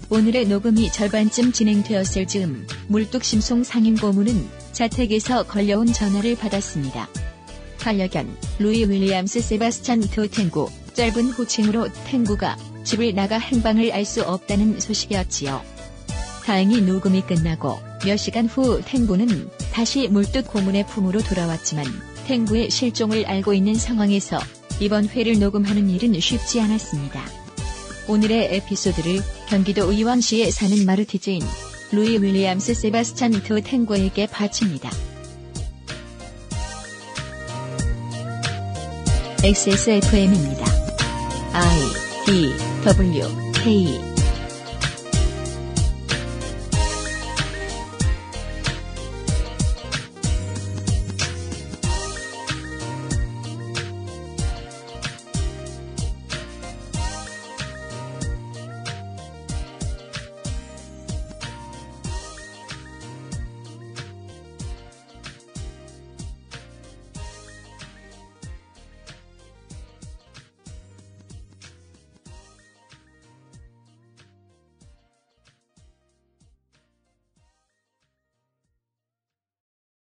오늘의 녹음이 절반쯤 진행되었을 즈음 물뚝심송 상임고문은 자택에서 걸려온 전화를 받았습니다. 반려견 루이 윌리엄스 세바스찬 드 탱구, 짧은 호칭으로 탱구가 집을 나가 행방을 알 수 없다는 소식이었지요. 다행히 녹음이 끝나고 몇 시간 후 탱구는 다시 물뚝 고문의 품으로 돌아왔지만 탱구의 실종을 알고 있는 상황에서 이번 회를 녹음하는 일은 쉽지 않았습니다. 오늘의 에피소드를 경기도 의왕시에 사는 마르티즈인 루이 윌리엄스 세바스찬 드 탱구에게 바칩니다. XSFM입니다. I, D, W, K